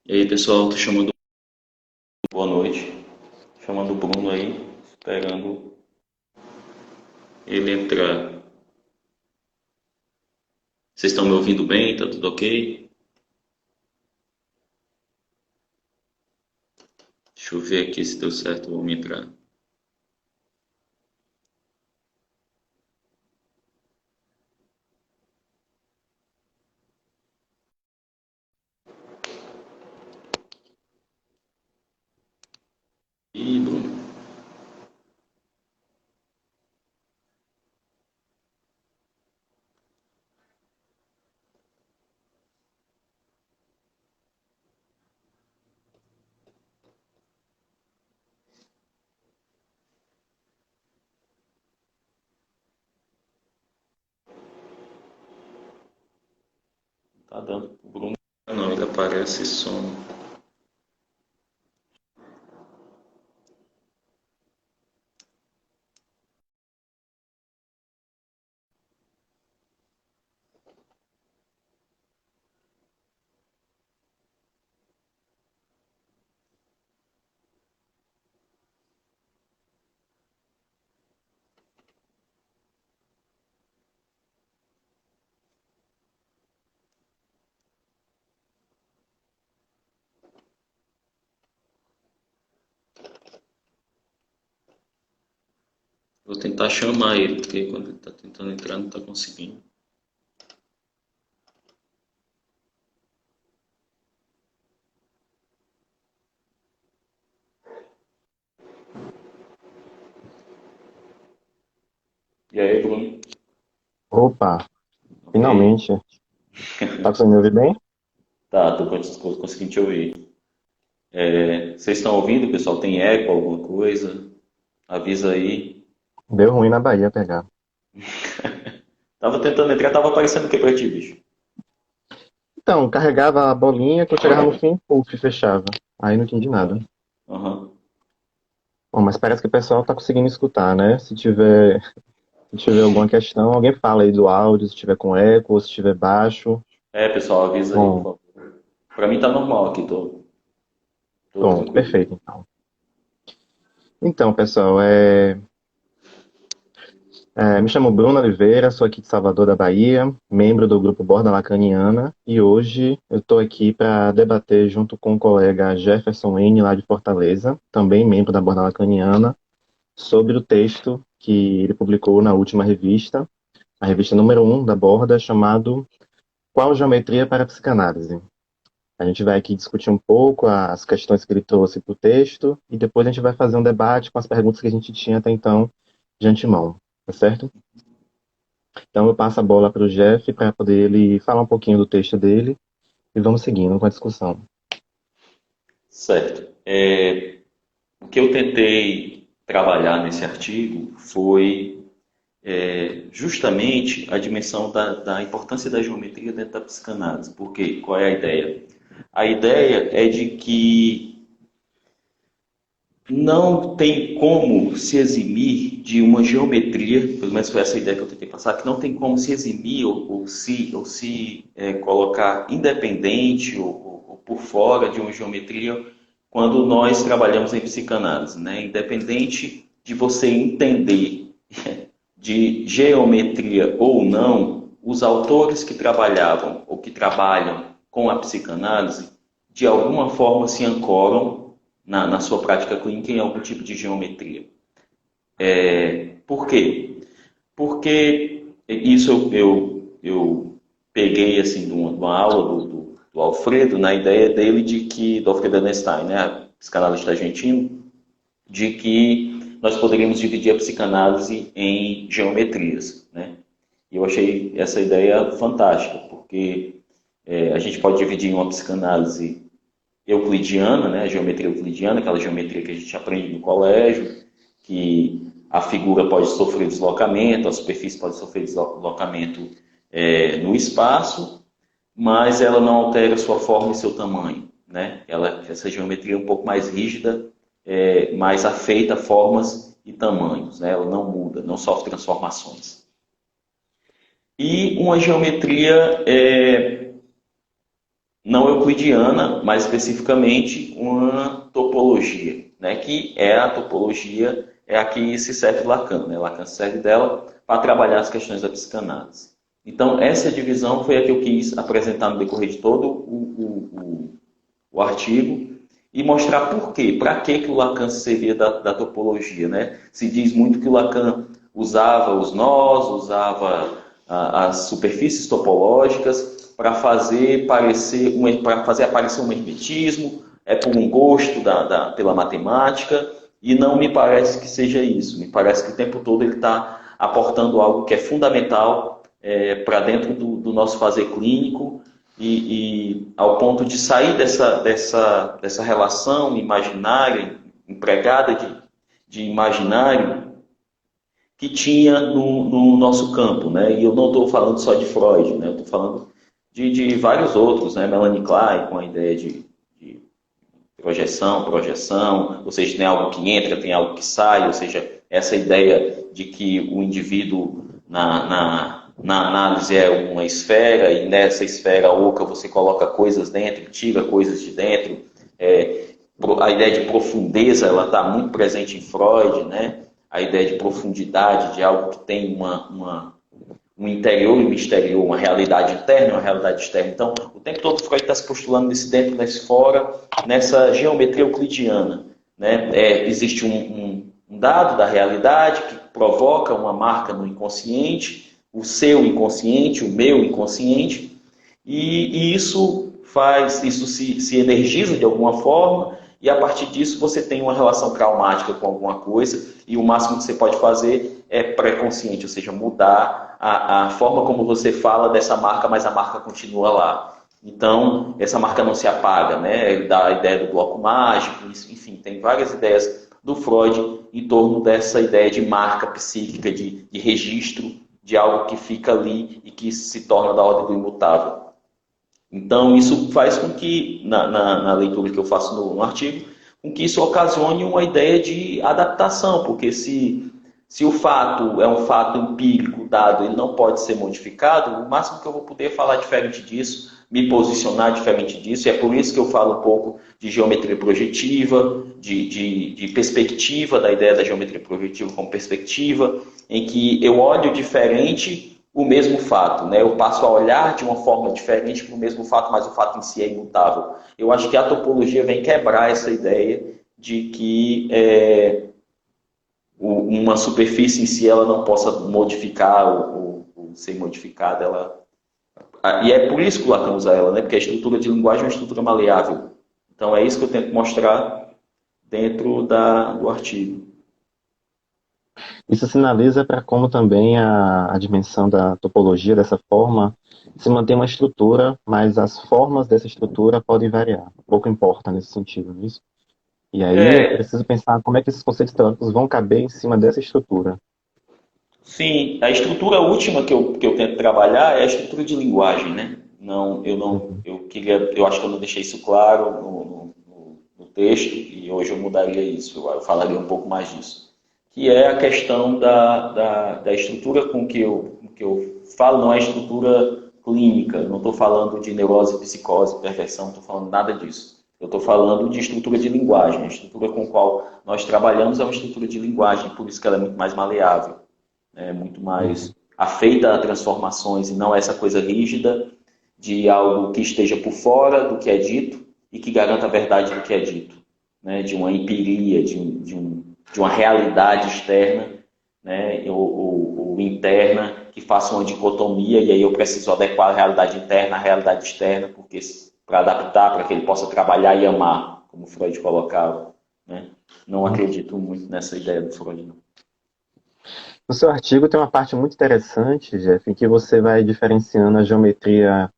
E aí, pessoal, tô chamando. Boa noite. Chamando o Bruno aí, esperando ele entrar. Vocês estão me ouvindo bem? Tá tudo ok? Deixa eu ver aqui se deu certo, vamos entrar. Ih, Bruno, tá dando. O Bruno não, ele aparece e some. Vou tentar chamar ele, porque quando ele tá tentando entrar não tá conseguindo. E aí, Bruno? Opa, Ok? finalmente. Tá conseguindo me ouvir bem? Tá, tô conseguindo te ouvir. Vocês estão ouvindo, pessoal? Tem eco, alguma coisa? Avisa aí. Deu ruim na Bahia pegar. Tava tentando entrar, tava aparecendo o que pra ti, bicho? Então, carregava a bolinha, quando chegava no fim, puf, fechava. Aí não entendi nada. Aham. Bom, mas parece que o pessoal tá conseguindo escutar, né? Se tiver alguma questão, alguém fala aí do áudio, se tiver com eco, ou se tiver baixo. Pessoal, avisa aí, por Bom, favor. Pra mim tá normal aqui, tô pronto, tranquilo. perfeito então. Então, pessoal, me chamo Bruno Oliveira, sou aqui de Salvador da Bahia, membro do grupo Borda Lacaniana, e hoje eu estou aqui para debater junto com o colega Jefferson N, lá de Fortaleza, também membro da Borda Lacaniana, sobre o texto que ele publicou na última revista, a revista número um da Borda, chamado Qual Geometria para a Psicanálise? A gente vai aqui discutir um pouco as questões que ele trouxe para o texto e depois a gente vai fazer um debate com as perguntas que a gente tinha até então de antemão, tá certo? Então eu passo a bola para o Jeff para poder ele falar um pouquinho do texto dele e vamos seguindo com a discussão. Certo. O que eu tentei trabalhar nesse artigo foi justamente a dimensão da importância da geometria dentro da psicanálise. Por quê? Qual é a ideia? A ideia é de que não tem como se eximir de uma geometria, pelo menos foi essa a ideia que eu tentei passar, que não tem como se eximir ou se colocar independente ou por fora de uma geometria quando nós trabalhamos em psicanálise, né? Independente de você entender de geometria ou não, os autores que trabalhavam ou que trabalham com a psicanálise, de alguma forma se ancoram na sua prática clínica em algum tipo de geometria. Por quê? Porque isso eu peguei assim de uma aula do Alfredo, na ideia dele de que, do Alfredo Einstein, né, psicanalista argentino, de que nós poderíamos dividir a psicanálise em geometrias, né? E eu achei essa ideia fantástica, porque a gente pode dividir em uma psicanálise euclidiana, né, a geometria euclidiana, aquela geometria que a gente aprende no colégio, que a figura pode sofrer deslocamento, a superfície pode sofrer deslocamento no espaço, mas ela não altera sua forma e seu tamanho. Né? Essa geometria é um pouco mais rígida, mais afeita a formas e tamanhos. Né? Ela não muda, não sofre transformações. E uma geometria não euclidiana, mas especificamente uma topologia, né, que é a topologia, é a que se serve Lacan, né? Lacan se serve dela para trabalhar as questões da psicanálise. Então, essa divisão foi a que eu quis apresentar no decorrer de todo o artigo e mostrar por quê, para que o Lacan se servia da topologia, né? Se diz muito que o Lacan usava os nós, usava as superfícies topológicas para fazer aparecer um hermetismo, por um gosto pela matemática, e não me parece que seja isso. Me parece que o tempo todo ele está aportando algo que é fundamental para dentro do nosso fazer clínico e ao ponto de sair dessa relação imaginária, empregada de imaginário, que tinha no nosso campo, né? E eu não estou falando só de Freud, né? Eu estou falando de vários outros, né? Melanie Klein, com a ideia de projeção, ou seja, tem algo que entra, tem algo que sai, ou seja, essa ideia de que o indivíduo na análise é uma esfera e nessa esfera oca você coloca coisas dentro, tira coisas de dentro. A ideia de profundeza ela está muito presente em Freud, né? A ideia de profundidade, de algo que tem um interior e um exterior, uma realidade interna e uma realidade externa. Então, o tempo todo Freud está se postulando nesse dentro, nesse fora, nessa geometria euclidiana, né? Existe um dado da realidade que provoca uma marca no inconsciente, o seu inconsciente, o meu inconsciente, e isso se energiza de alguma forma, e a partir disso você tem uma relação traumática com alguma coisa, e o máximo que você pode fazer é pré-consciente, ou seja, mudar a forma como você fala dessa marca, mas a marca continua lá. Então, essa marca não se apaga, né? Ele dá a ideia do bloco mágico, enfim, tem várias ideias do Freud em torno dessa ideia de marca psíquica, de registro de algo que fica ali e que se torna da ordem do imutável. Então, isso faz com que, na leitura que eu faço no artigo, com que isso ocasione uma ideia de adaptação, porque se o fato é um fato empírico dado, ele não pode ser modificado, o máximo que eu vou poder falar diferente disso, me posicionar diferente disso, e é por isso que eu falo um pouco de geometria projetiva, de perspectiva, da ideia da geometria projetiva como perspectiva, em que eu olho diferente o mesmo fato, né? Eu passo a olhar de uma forma diferente para o mesmo fato, mas o fato em si é imutável. Eu acho que a topologia vem quebrar essa ideia de que uma superfície em si ela não possa modificar ou ser modificada. E é por isso que o Lacan usa ela, né? Porque a estrutura de linguagem é uma estrutura maleável. Então é isso que eu tento mostrar dentro do artigo. Isso sinaliza para como também a dimensão da topologia, dessa forma, se mantém uma estrutura, mas as formas dessa estrutura podem variar. Pouco importa nesse sentido, não é isso? E aí é preciso pensar como é que esses conceitos teóricos vão caber em cima dessa estrutura. Sim, a estrutura última que eu tento trabalhar é a estrutura de linguagem, né? Eu acho que eu não deixei isso claro no texto e hoje eu mudaria isso, eu falaria um pouco mais disso. Que é a questão da estrutura com que eu falo, não é estrutura clínica, eu não estou falando de neurose, psicose, perversão, não estou falando nada disso. Eu estou falando de estrutura de linguagem. A estrutura com a qual nós trabalhamos é uma estrutura de linguagem, por isso que ela é muito mais maleável, é muito mais afeita a transformações e não essa coisa rígida de algo que esteja por fora do que é dito e que garanta a verdade do que é dito, né? De uma empiria, de uma realidade externa, né? ou interna, que faça uma dicotomia, e aí eu preciso adequar a realidade interna à realidade externa, porque para adaptar, para que ele possa trabalhar e amar, como Freud colocava, né? Não acredito muito nessa ideia do Freud, não. No seu artigo tem uma parte muito interessante, Jeff, em que você vai diferenciando a geometria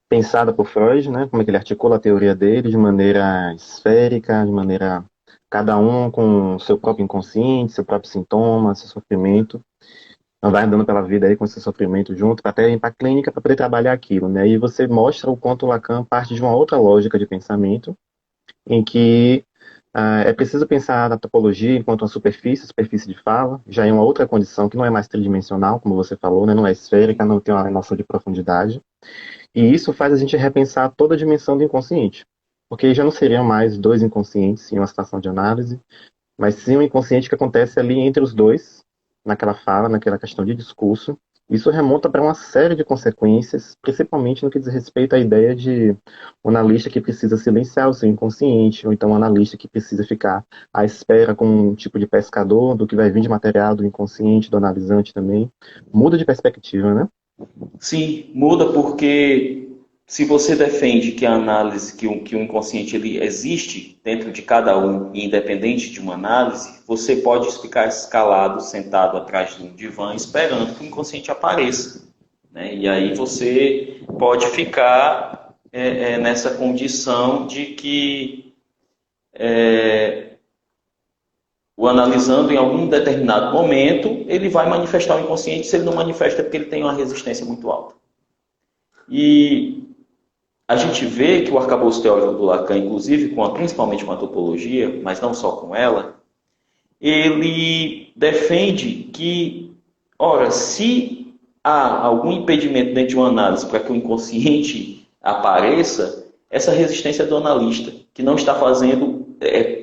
pensada por Freud, né? Como é que ele articula a teoria dele de maneira esférica, de maneira cada um com seu próprio inconsciente, seu próprio sintoma, seu sofrimento. Não vai andando pela vida aí com esse sofrimento junto, até ir para a clínica para poder trabalhar aquilo, né? E você mostra o quanto Lacan parte de uma outra lógica de pensamento, em que É preciso pensar na topologia enquanto uma superfície de fala, já é uma outra condição que não é mais tridimensional, como você falou, né? Não é esférica, não tem uma noção de profundidade. E isso faz a gente repensar toda a dimensão do inconsciente, porque já não seriam mais dois inconscientes em uma situação de análise, mas sim um inconsciente que acontece ali entre os dois, naquela fala, naquela questão de discurso. Isso remonta para uma série de consequências, principalmente no que diz respeito à ideia de um analista que precisa silenciar o seu inconsciente, ou então um analista que precisa ficar à espera como um tipo de pescador do que vai vir de material do inconsciente, do analisante também. Muda de perspectiva, né? Sim, muda porque se você defende que a análise, que o inconsciente ele existe dentro de cada um, e independente de uma análise, você pode ficar escalado, sentado atrás de um divã, esperando que o inconsciente apareça, né? E aí você pode ficar nessa condição de que o analisando em algum determinado momento, ele vai manifestar o inconsciente. Se ele não manifesta é porque ele tem uma resistência muito alta. E a gente vê que o arcabouço teórico do Lacan, inclusive principalmente com a topologia, mas não só com ela, ele defende que, ora, se há algum impedimento dentro de uma análise para que o inconsciente apareça, essa resistência é do analista, que não está fazendo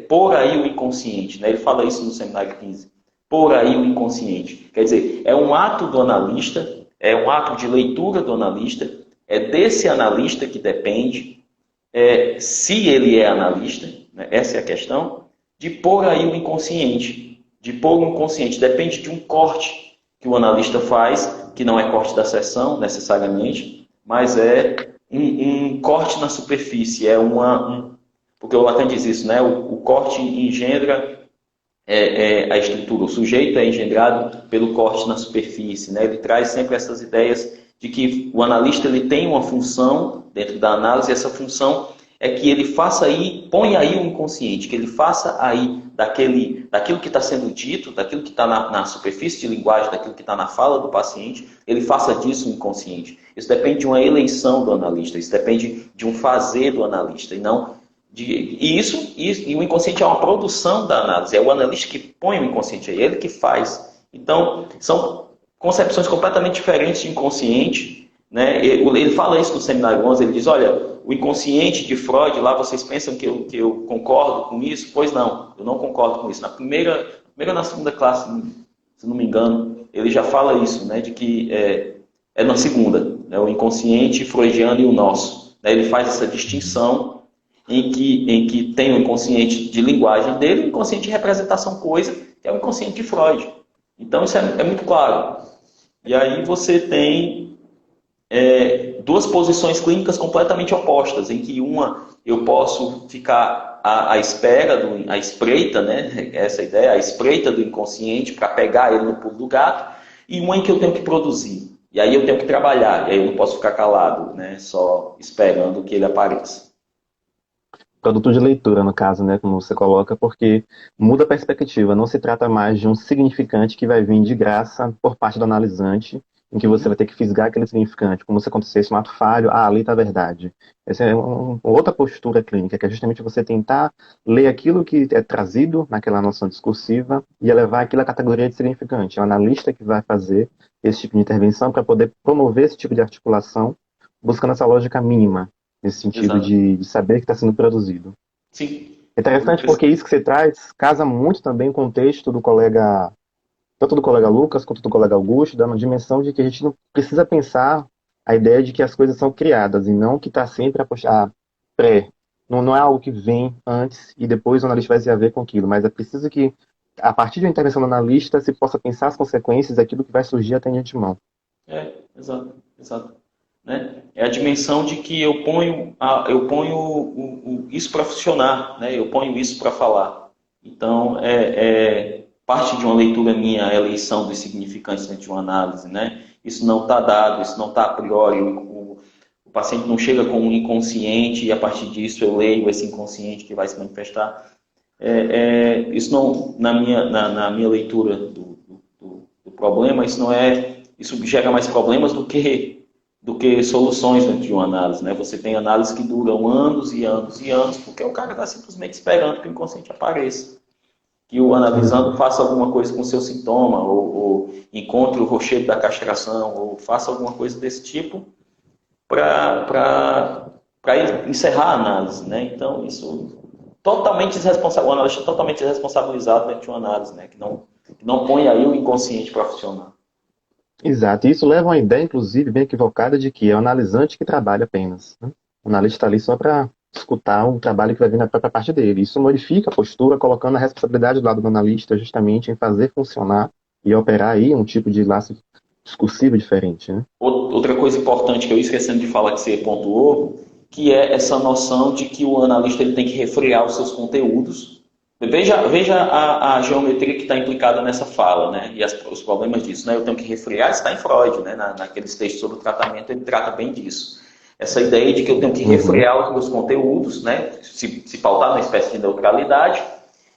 por aí o inconsciente. Né? Ele fala isso no seminário 15. Por aí o inconsciente. Quer dizer, é um ato do analista, é um ato de leitura do analista, é desse analista que depende, se ele é analista, né? Essa é a questão, de pôr aí o inconsciente. De pôr o inconsciente. Depende de um corte que o analista faz, que não é corte da sessão, necessariamente, mas é um corte na superfície. Porque o Lacan diz isso, né? O corte engendra a estrutura. O sujeito é engendrado pelo corte na superfície, né? Ele traz sempre essas ideias de que o analista ele tem uma função dentro da análise, e essa função é que ele faça aí, põe aí o inconsciente, que ele faça aí daquilo que está sendo dito, daquilo que está na superfície de linguagem, daquilo que está na fala do paciente, ele faça disso um inconsciente. Isso depende de uma eleição do analista, isso depende de um fazer do analista, e não e o inconsciente é uma produção da análise, é o analista que põe o inconsciente, é ele que faz. Então, são concepções completamente diferentes de inconsciente. Né? Ele fala isso no seminário 11, ele diz, olha, o inconsciente de Freud, lá vocês pensam que eu concordo com isso? Pois não, eu não concordo com isso. Na primeira ou na segunda classe, se não me engano, ele já fala isso, né? De que é na segunda, né? O inconsciente freudiano e o nosso. Né? Ele faz essa distinção em que tem o inconsciente de linguagem dele e o inconsciente de representação coisa, que é o inconsciente de Freud. Então isso é muito claro. E aí você tem duas posições clínicas completamente opostas, em que uma eu posso ficar à espera, à espreita, né? Essa ideia, à espreita do inconsciente para pegar ele no pulo do gato, e uma em que eu tenho que produzir. E aí eu tenho que trabalhar, e aí eu não posso ficar calado, né? Só esperando que ele apareça. Produto de leitura, no caso, né, como você coloca, porque muda a perspectiva. Não se trata mais de um significante que vai vir de graça por parte do analisante, em que você vai ter que fisgar aquele significante, como se acontecesse um ato falho, ali está a verdade. Essa é outra postura clínica, que é justamente você tentar ler aquilo que é trazido naquela noção discursiva e elevar aquilo à categoria de significante. É o analista que vai fazer esse tipo de intervenção para poder promover esse tipo de articulação, buscando essa lógica mínima, nesse sentido Exato. de saber que está sendo produzido. Sim. É interessante porque isso que você traz casa muito também com o texto do colega, tanto do colega Lucas quanto do colega Augusto, dando a dimensão de que a gente não precisa pensar a ideia de que as coisas são criadas e não que está sempre a pré. Não é algo que vem antes e depois o analista vai se haver com aquilo, mas é preciso que, a partir de uma intervenção do analista, se possa pensar as consequências daquilo que vai surgir até de antemão. Exato, exato. Né? É a dimensão de que eu ponho isso para funcionar, né? Eu ponho isso para falar. Então, parte de uma leitura minha é a eleição dos significantes dentro de uma análise. Né? Isso não está dado, isso não está a priori. O paciente não chega com um inconsciente e a partir disso eu leio esse inconsciente que vai se manifestar. Isso não, na minha leitura do problema, isso gera mais problemas do que do que soluções dentro de uma análise, né? Você tem análises que duram anos e anos e anos, porque o cara está simplesmente esperando que o inconsciente apareça. Que o analisando faça alguma coisa com o seu sintoma, ou encontre o rochedo da castração, ou faça alguma coisa desse tipo para encerrar a análise, né? Então, isso totalmente desresponsável, o analista é totalmente desresponsabilizado dentro de uma análise, né? Que não põe aí o inconsciente para funcionar. Exato. E isso leva a uma ideia, inclusive, bem equivocada de que é o analisante que trabalha apenas, né? O analista está ali só para escutar o trabalho que vai vir da própria parte dele. Isso modifica a postura, colocando a responsabilidade do lado do analista justamente em fazer funcionar e operar aí um tipo de laço discursivo diferente, né? Outra coisa importante que eu esquecendo de falar que você pontuou, que é essa noção de que o analista ele tem que refrear os seus conteúdos. Veja a geometria que está implicada nessa fala, né? E os problemas disso, né? Eu tenho que refrear, está em Freud, né? Naqueles textos sobre o tratamento, ele trata bem disso. Essa ideia de que eu tenho que refrear os meus conteúdos, né? Se pautar numa espécie de neutralidade,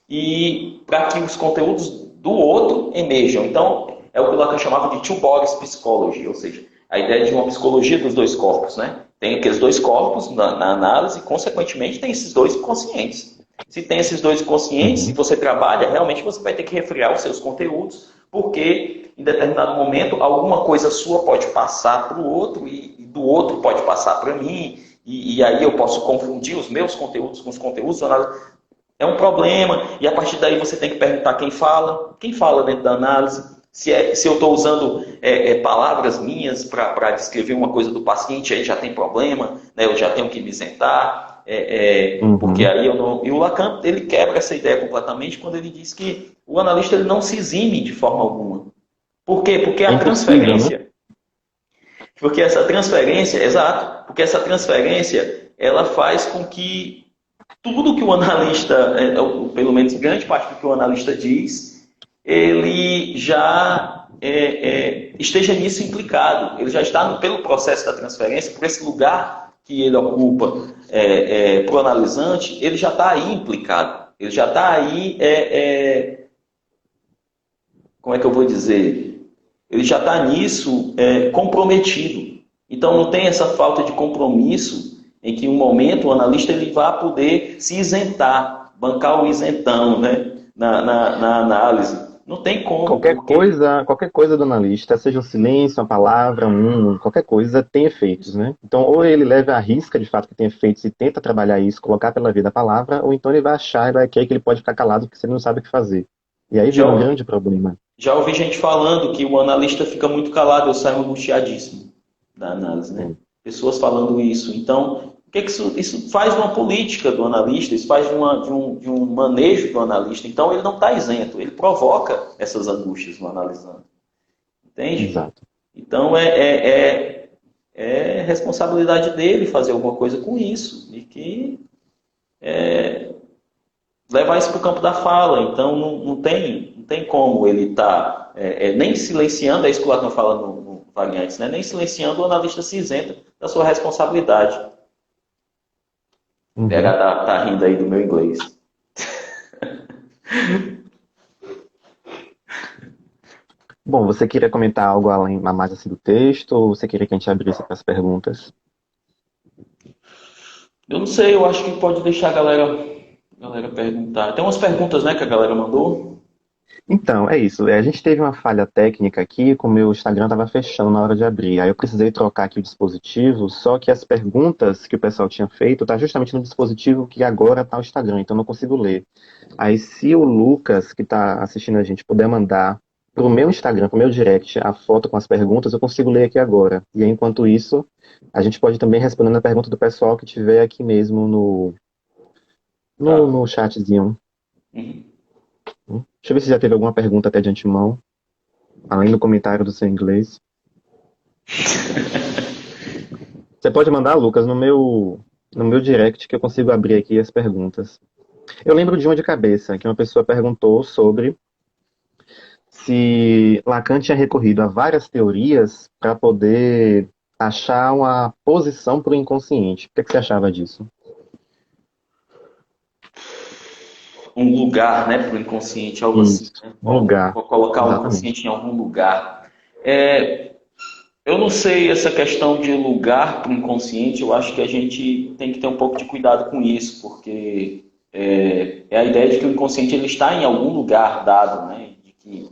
e para que os conteúdos do outro emerjam. Então, é o que o Lacan chamava de two bodies psychology, ou seja, a ideia de uma psicologia dos dois corpos, né? Tem aqueles dois corpos na análise e, consequentemente, tem esses dois conscientes. Se tem esses dois conscientes e você trabalha, realmente você vai ter que refrear os seus conteúdos, porque em determinado momento alguma coisa sua pode passar para o outro e do outro pode passar para mim, e aí eu posso confundir os meus conteúdos com os conteúdos do análise. É um problema, e a partir daí você tem que perguntar quem fala dentro da análise. Se eu estou usando palavras minhas para descrever uma coisa do paciente, aí já tem problema, né? Eu já tenho que me isentar, porque aí eu não... E o Lacan, ele quebra essa ideia completamente quando ele diz que o analista ele não se exime de forma alguma. Por quê? Porque É a impossível, né? transferência... Porque essa transferência, exato, porque essa transferência, ela faz com que tudo que o analista, pelo menos grande parte do que o analista diz, ele já esteja nisso implicado. Ele já está pelo processo da transferência, por esse lugar que ele ocupa para o analisante, ele já está aí implicado. Ele já está aí, como é que eu vou dizer? Ele já está nisso comprometido. Então não tem essa falta de compromisso em que em um momento o analista ele vai poder se isentar, bancar o isentão, né, na análise. Não tem como, porque... Qualquer coisa do analista, seja um silêncio, uma palavra, qualquer coisa, tem efeitos, né? Então, ou ele leva à risca de fato que tem efeitos e tenta trabalhar isso, colocar pela vida a palavra, ou então ele vai achar e vai querer que ele pode ficar calado porque ele não sabe o que fazer. E aí Já, vira um grande problema. já ouvi gente falando que o analista fica muito calado, eu saio angustiadíssimo da análise, né? Pessoas falando isso. Então, o que, que isso faz uma política do analista, isso faz de um manejo do analista. Então, ele não está isento, ele provoca essas angústias no analisando. Entende? Exato. Então, é responsabilidade dele fazer alguma coisa com isso. E que levar isso para o campo da fala. Então, não tem como ele estar nem silenciando, é isso que o Lacan fala no Variantes, né? Nem silenciando o analista se isenta da sua responsabilidade. O PH tá rindo aí do meu inglês. Bom, você queria comentar algo além a mais assim do texto, ou você queria que a gente abrisse para as perguntas? Eu não sei, eu acho que pode deixar a galera perguntar. Tem umas perguntas, né, que a galera mandou. Então, é isso. A gente teve uma falha técnica aqui, com o meu Instagram estava fechando na hora de abrir. Aí eu precisei trocar aqui o dispositivo, só que as perguntas que o pessoal tinha feito tá justamente no dispositivo que agora está o Instagram, então eu não consigo ler. Aí se o Lucas, que está assistindo a gente, puder mandar pro meu Instagram, pro meu direct, a foto com as perguntas, eu consigo ler aqui agora. E aí, enquanto isso, a gente pode também respondendo a pergunta do pessoal que tiver aqui mesmo Tá. no chatzinho. Uhum. Deixa eu ver se já teve alguma pergunta até de antemão, além do comentário do seu inglês. Você pode mandar, Lucas, no meu direct que eu consigo abrir aqui as perguntas. Eu lembro de uma de cabeça, que uma pessoa perguntou sobre se Lacan tinha recorrido a várias teorias para poder achar uma posição para o inconsciente. O que você achava disso? Um lugar, né, para o inconsciente, algo assim, Isso, né? um lugar. Vou colocar o Exatamente. inconsciente em algum lugar. É, Eu não sei essa questão de lugar para o inconsciente, eu acho que a gente tem que ter um pouco de cuidado com isso, porque é a ideia de que o inconsciente ele está em algum lugar dado, né? De que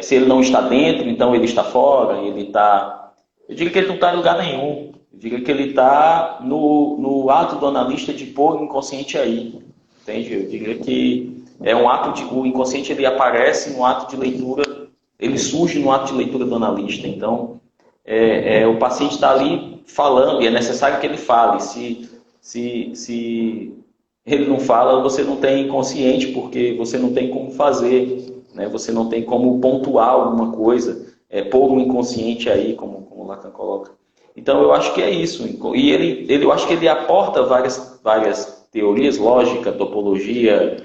se ele não está dentro, então ele está fora, ele está. Eu diria que ele não está em lugar nenhum. Eu diria que ele está no ato do analista de pôr o inconsciente aí. Entende? Eu diria que é um ato de. O inconsciente ele aparece no ato de leitura, ele surge no ato de leitura do analista. Então, o paciente está ali falando e é necessário que ele fale. Se ele não fala, você não tem inconsciente, porque você não tem como fazer, né? Você não tem como pontuar alguma coisa, pôr um inconsciente aí, como o Lacan coloca. Então, eu acho que é isso. E eu acho que ele aporta várias teorias, lógica, topologia,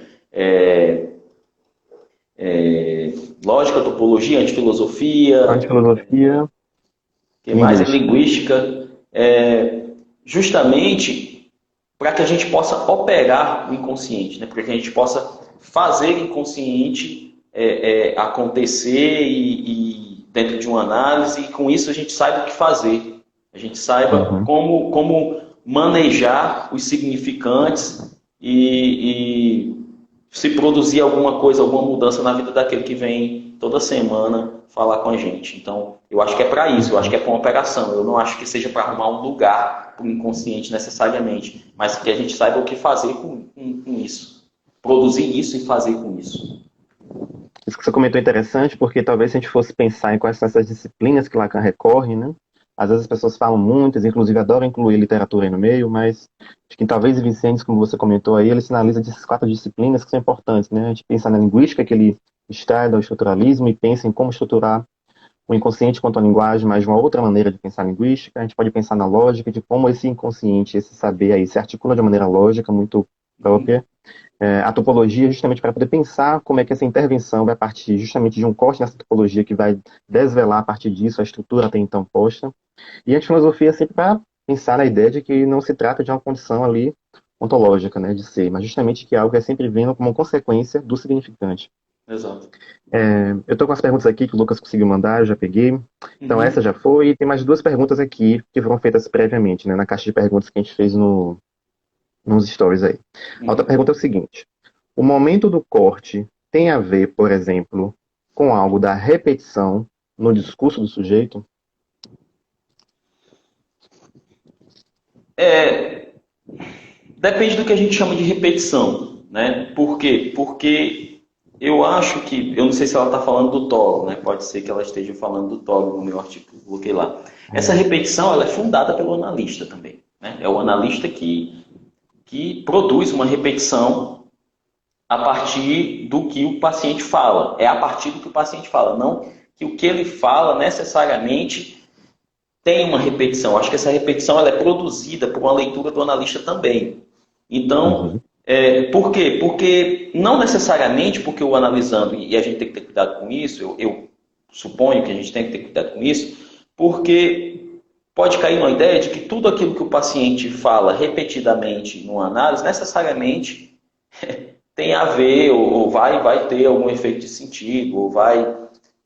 lógica, topologia, antifilosofia, Antifilosofia, que mais linguística. linguística, justamente para que a gente possa operar o inconsciente, né? Para que a gente possa fazer o inconsciente acontecer e dentro de uma análise, e com isso a gente saiba o que fazer, a gente saiba Uhum. como manejar os significantes e se produzir alguma coisa, alguma mudança na vida daquele que vem toda semana falar com a gente. Então, eu acho que é para isso, eu acho que é para uma operação. Eu não acho que seja para arrumar um lugar para o inconsciente necessariamente, mas que a gente saiba o que fazer com isso. Produzir isso e fazer com isso. Isso que você comentou é interessante, porque talvez se a gente fosse pensar em quais são essas disciplinas que Lacan recorre, né? Às vezes as pessoas falam muitas, inclusive adoram incluir literatura aí no meio, mas acho que talvez Vicente, como você comentou aí, ele sinaliza essas 4 disciplinas que são importantes, né? A gente pensa na linguística, que ele extrai do estruturalismo e pensa em como estruturar o inconsciente quanto à linguagem, mas de uma outra maneira de pensar a linguística. A gente pode pensar na lógica, de como esse inconsciente, esse saber aí se articula de maneira lógica, muito própria. A topologia, justamente para poder pensar como é que essa intervenção vai partir justamente de um corte nessa topologia que vai desvelar a partir disso a estrutura até então posta. E a filosofia é sempre para pensar na ideia de que não se trata de uma condição ali ontológica, né, de ser, mas justamente que é algo que é sempre vindo como consequência do significante. Exato. Eu estou com as perguntas aqui que o Lucas conseguiu mandar, eu já peguei. Então essa Uhum. já foi, e tem mais 2 perguntas aqui que foram feitas previamente, né, na caixa de perguntas que a gente fez nos stories aí. A outra Uhum. pergunta é o seguinte: o momento do corte tem a ver, por exemplo, com algo da repetição no discurso do sujeito? Depende do que a gente chama de repetição, né? Por quê? Porque eu acho que, eu não sei se ela está falando do Toro, né? Pode ser que ela esteja falando do Toro no meu artigo que eu coloquei lá. Essa repetição ela é fundada pelo analista também, né? É o analista que produz uma repetição a partir do que o paciente fala. É a partir do que o paciente fala, não que o que ele fala necessariamente tem uma repetição. Acho que essa repetição ela é produzida por uma leitura do analista também. Então, Uhum. por quê? Porque não necessariamente porque o analisando, e a gente tem que ter cuidado com isso, eu suponho que a gente tem que ter cuidado com isso, porque pode cair uma ideia de que tudo aquilo que o paciente fala repetidamente numa análise, necessariamente tem a ver, ou vai ter algum efeito de sentido, ou vai,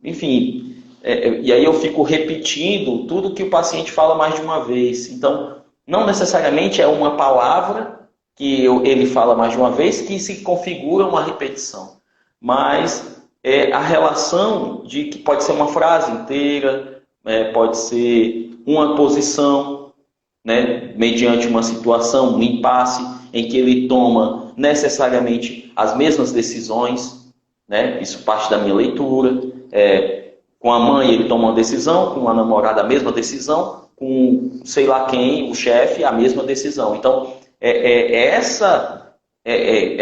enfim. E aí eu fico repetindo tudo que o paciente fala mais de uma vez. Então, não necessariamente é uma palavra que ele fala mais de uma vez que se configura uma repetição. Mas é a relação de que pode ser uma frase inteira, pode ser uma posição, né, mediante uma situação, um impasse, em que ele toma necessariamente as mesmas decisões, né? Isso parte da minha leitura. Com a mãe ele toma uma decisão, com a namorada a mesma decisão, com sei lá quem, o chefe, a mesma decisão. Então,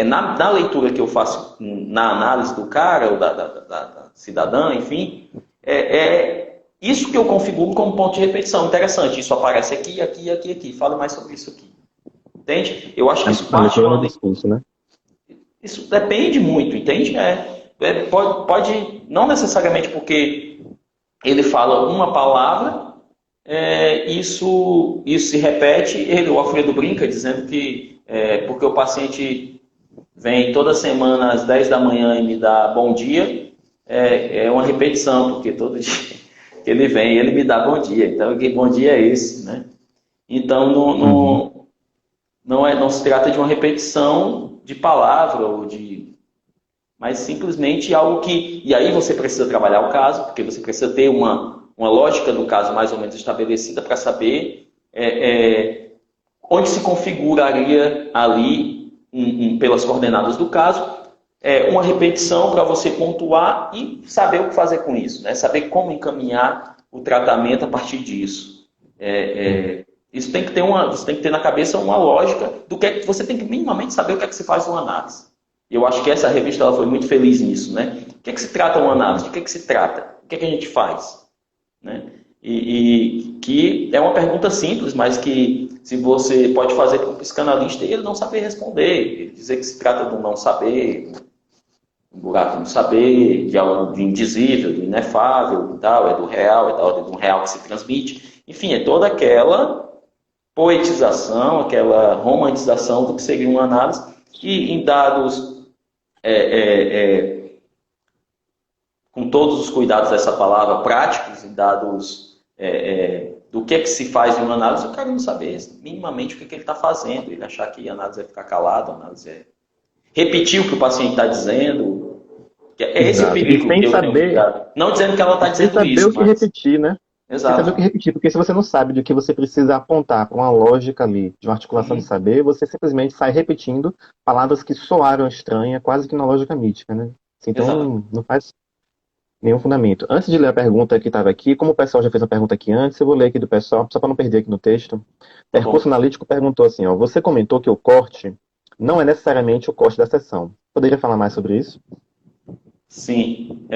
na leitura que eu faço, na análise do cara, ou da cidadã, enfim, isso que eu configuro como ponto de repetição. Interessante, isso aparece aqui, aqui, aqui, aqui. Fale mais sobre isso aqui. Entende? Eu acho que isso A parte de leitura uma no leitura. discurso, né? Isso depende muito, entende? Pode, não necessariamente porque ele fala uma palavra, isso se repete. O Alfredo brinca dizendo que porque o paciente vem toda semana às 10 da manhã e me dá bom dia, é uma repetição, porque todo dia que ele vem e ele me dá bom dia. Então, que bom dia é esse, né? Então, não se trata de uma repetição de palavra mas simplesmente algo que... E aí você precisa trabalhar o caso, porque você precisa ter uma lógica do caso mais ou menos estabelecida para saber onde se configuraria ali, pelas coordenadas do caso, uma repetição para você pontuar e saber o que fazer com isso, né? Saber como encaminhar o tratamento a partir disso. Isso tem que ter você tem que ter na cabeça uma lógica do que é que você tem que minimamente saber o que é que se faz uma análise. E eu acho que essa revista ela foi muito feliz nisso, né? O que é que se trata uma análise? O que é que se trata? O que é que a gente faz? Né? E que é uma pergunta simples, mas que se você pode fazer para um psicanalista e ele não saber responder, ele dizer que se trata de um não saber, um buraco no saber, de algo de indizível, de inefável, e tal, é do real, é da ordem de um real que se transmite. Enfim, é toda aquela poetização, aquela romantização do que seria uma análise, que em dados, com todos os cuidados dessa palavra, práticos, em dados do que é que se faz em uma análise, eu quero não saber minimamente o que ele está fazendo, ele achar que a análise é ficar calado, a análise é repetir o que o paciente está dizendo. É esse o perigo que eu tenho cuidado. Não dizendo que ela está dizendo isso. Sem saber o que repetir, né? Exato. Sem saber o que repetir, porque se você não sabe do que você precisa apontar para uma lógica ali, de uma articulação de saber, você simplesmente sai repetindo palavras que soaram estranhas, quase que na lógica mítica, né? Então, não faz nenhum fundamento. Antes de ler a pergunta que estava aqui, como o pessoal já fez uma pergunta aqui antes, eu vou ler aqui do pessoal, só para não perder aqui no texto. Percurso analítico perguntou assim, ó, você comentou que o corte não é necessariamente o corte da sessão. Poderia falar mais sobre isso? Sim.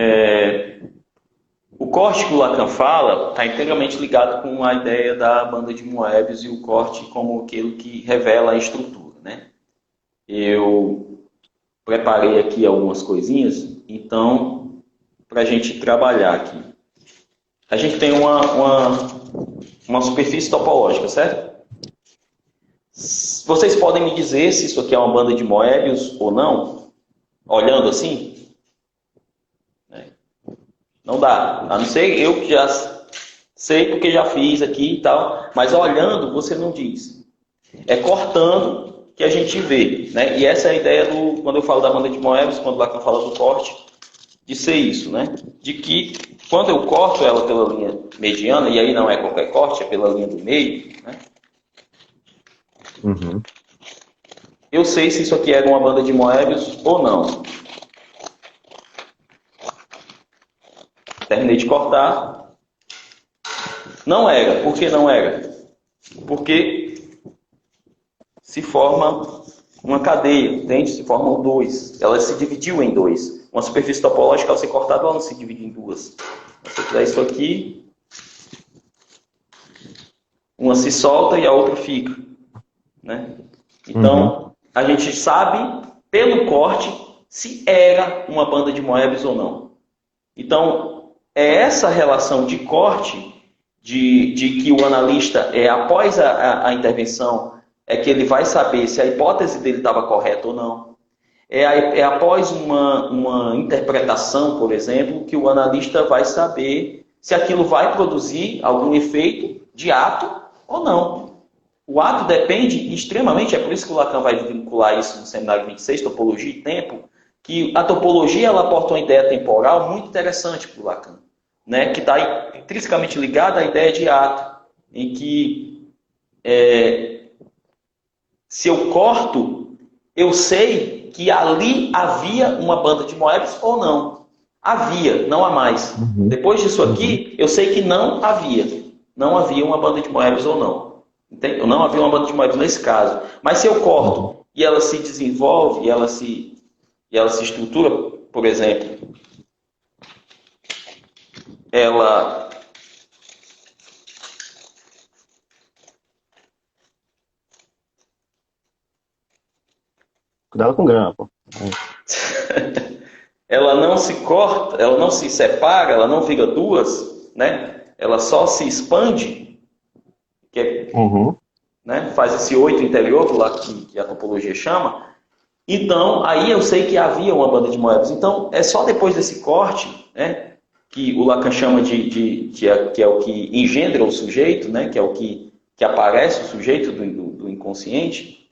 O corte que o Lacan fala está integramente ligado com a ideia da banda de Moebius e o corte como aquilo que revela a estrutura, né? Eu preparei aqui algumas coisinhas, então, para a gente trabalhar aqui. A gente tem uma superfície topológica, certo? Vocês podem me dizer se isso aqui é uma banda de Moebius ou não? Olhando assim? Não dá. A não ser eu que já sei porque já fiz aqui e tal. Mas olhando, você não diz. É cortando que a gente vê. Né? E essa é a ideia quando eu falo da banda de Moebius, quando o Lacan fala do corte, de ser isso. Né? De que quando eu corto ela pela linha mediana, e aí não é qualquer corte, é pela linha do meio, né? Eu sei se isso aqui era uma banda de Moebius ou não. Terminei de cortar. Não era. Por que não era? Porque se forma uma cadeia, entende? Se formam dois. Ela se dividiu em dois. Uma superfície topológica, ao ser cortada, ela não se divide em duas. Se eu fizer isso aqui, uma se solta e a outra fica. Né? Então, a gente sabe, pelo corte, se era uma banda de Moebius ou não. Então, é essa relação de corte, de que o analista, após a intervenção, é que ele vai saber se a hipótese dele estava correta ou não. É após uma interpretação, por exemplo, que o analista vai saber se aquilo vai produzir algum efeito de ato ou não. O ato depende extremamente, é por isso que o Lacan vai vincular isso no seminário 26, Topologia e Tempo, que a topologia ela aporta uma ideia temporal muito interessante para o Lacan, né? Que está intrinsecamente ligada à ideia de ato, em que se eu corto, eu sei que ali havia uma banda de Moebius ou não. Havia, não há mais. Depois disso aqui, eu sei que não havia. Não havia uma banda de Moebius ou não. Entende? Não havia uma banda de Moebius nesse caso. Mas se eu corto e ela se desenvolve, e ela se estrutura, por exemplo, ela... Cuidado com grama, pô. Ela não se corta, ela não se separa, ela não vira duas, né? Ela só se expande, né? Faz esse 8 interior, lá que a topologia chama. Então, aí eu sei que havia uma banda de Moebius. Então, é só depois desse corte, né? que o Lacan chama que é o que engendra o sujeito, né? Que é o que aparece o sujeito do inconsciente,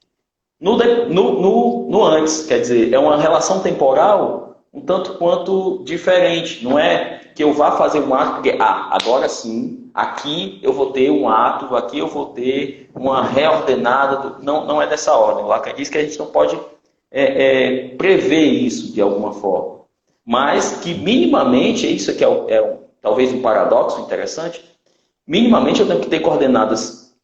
no antes, quer dizer, é uma relação temporal um tanto quanto diferente. Não é que eu vá fazer um ato porque, agora sim, aqui eu vou ter um ato, aqui eu vou ter uma reordenada. Não é dessa ordem. O Lacan diz que a gente não pode prever isso de alguma forma. Mas que minimamente, isso aqui talvez um paradoxo interessante, minimamente eu tenho que ter coordenadas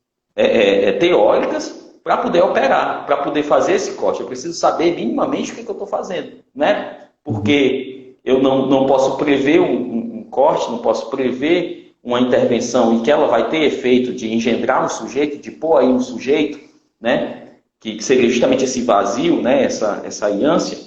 teóricas para poder operar, para poder fazer esse corte. Eu preciso saber minimamente o que eu estou fazendo, né? Porque eu não posso prever um corte, não posso prever uma intervenção em que ela vai ter efeito de engendrar um sujeito, de pôr aí um sujeito, né? Que seria justamente esse vazio, né? Essa ânsia,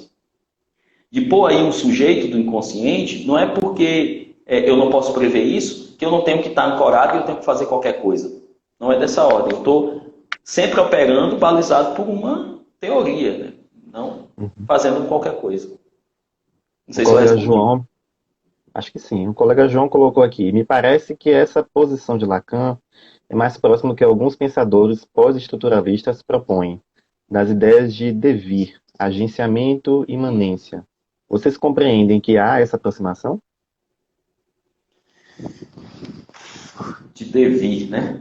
de pôr aí um sujeito do inconsciente. Não é porque eu não posso prever isso que eu não tenho que estar ancorado e eu tenho que fazer qualquer coisa. Não é dessa ordem. Eu estou sempre operando balizado por uma teoria, né? Não fazendo qualquer coisa. Não sei O se eu colega respondi. João, acho que sim, o colega João colocou aqui, me parece que essa posição de Lacan é mais próximo do que alguns pensadores pós-estruturalistas propõem, das ideias de devir, agenciamento e imanência. Vocês compreendem que há essa aproximação? De devir, né?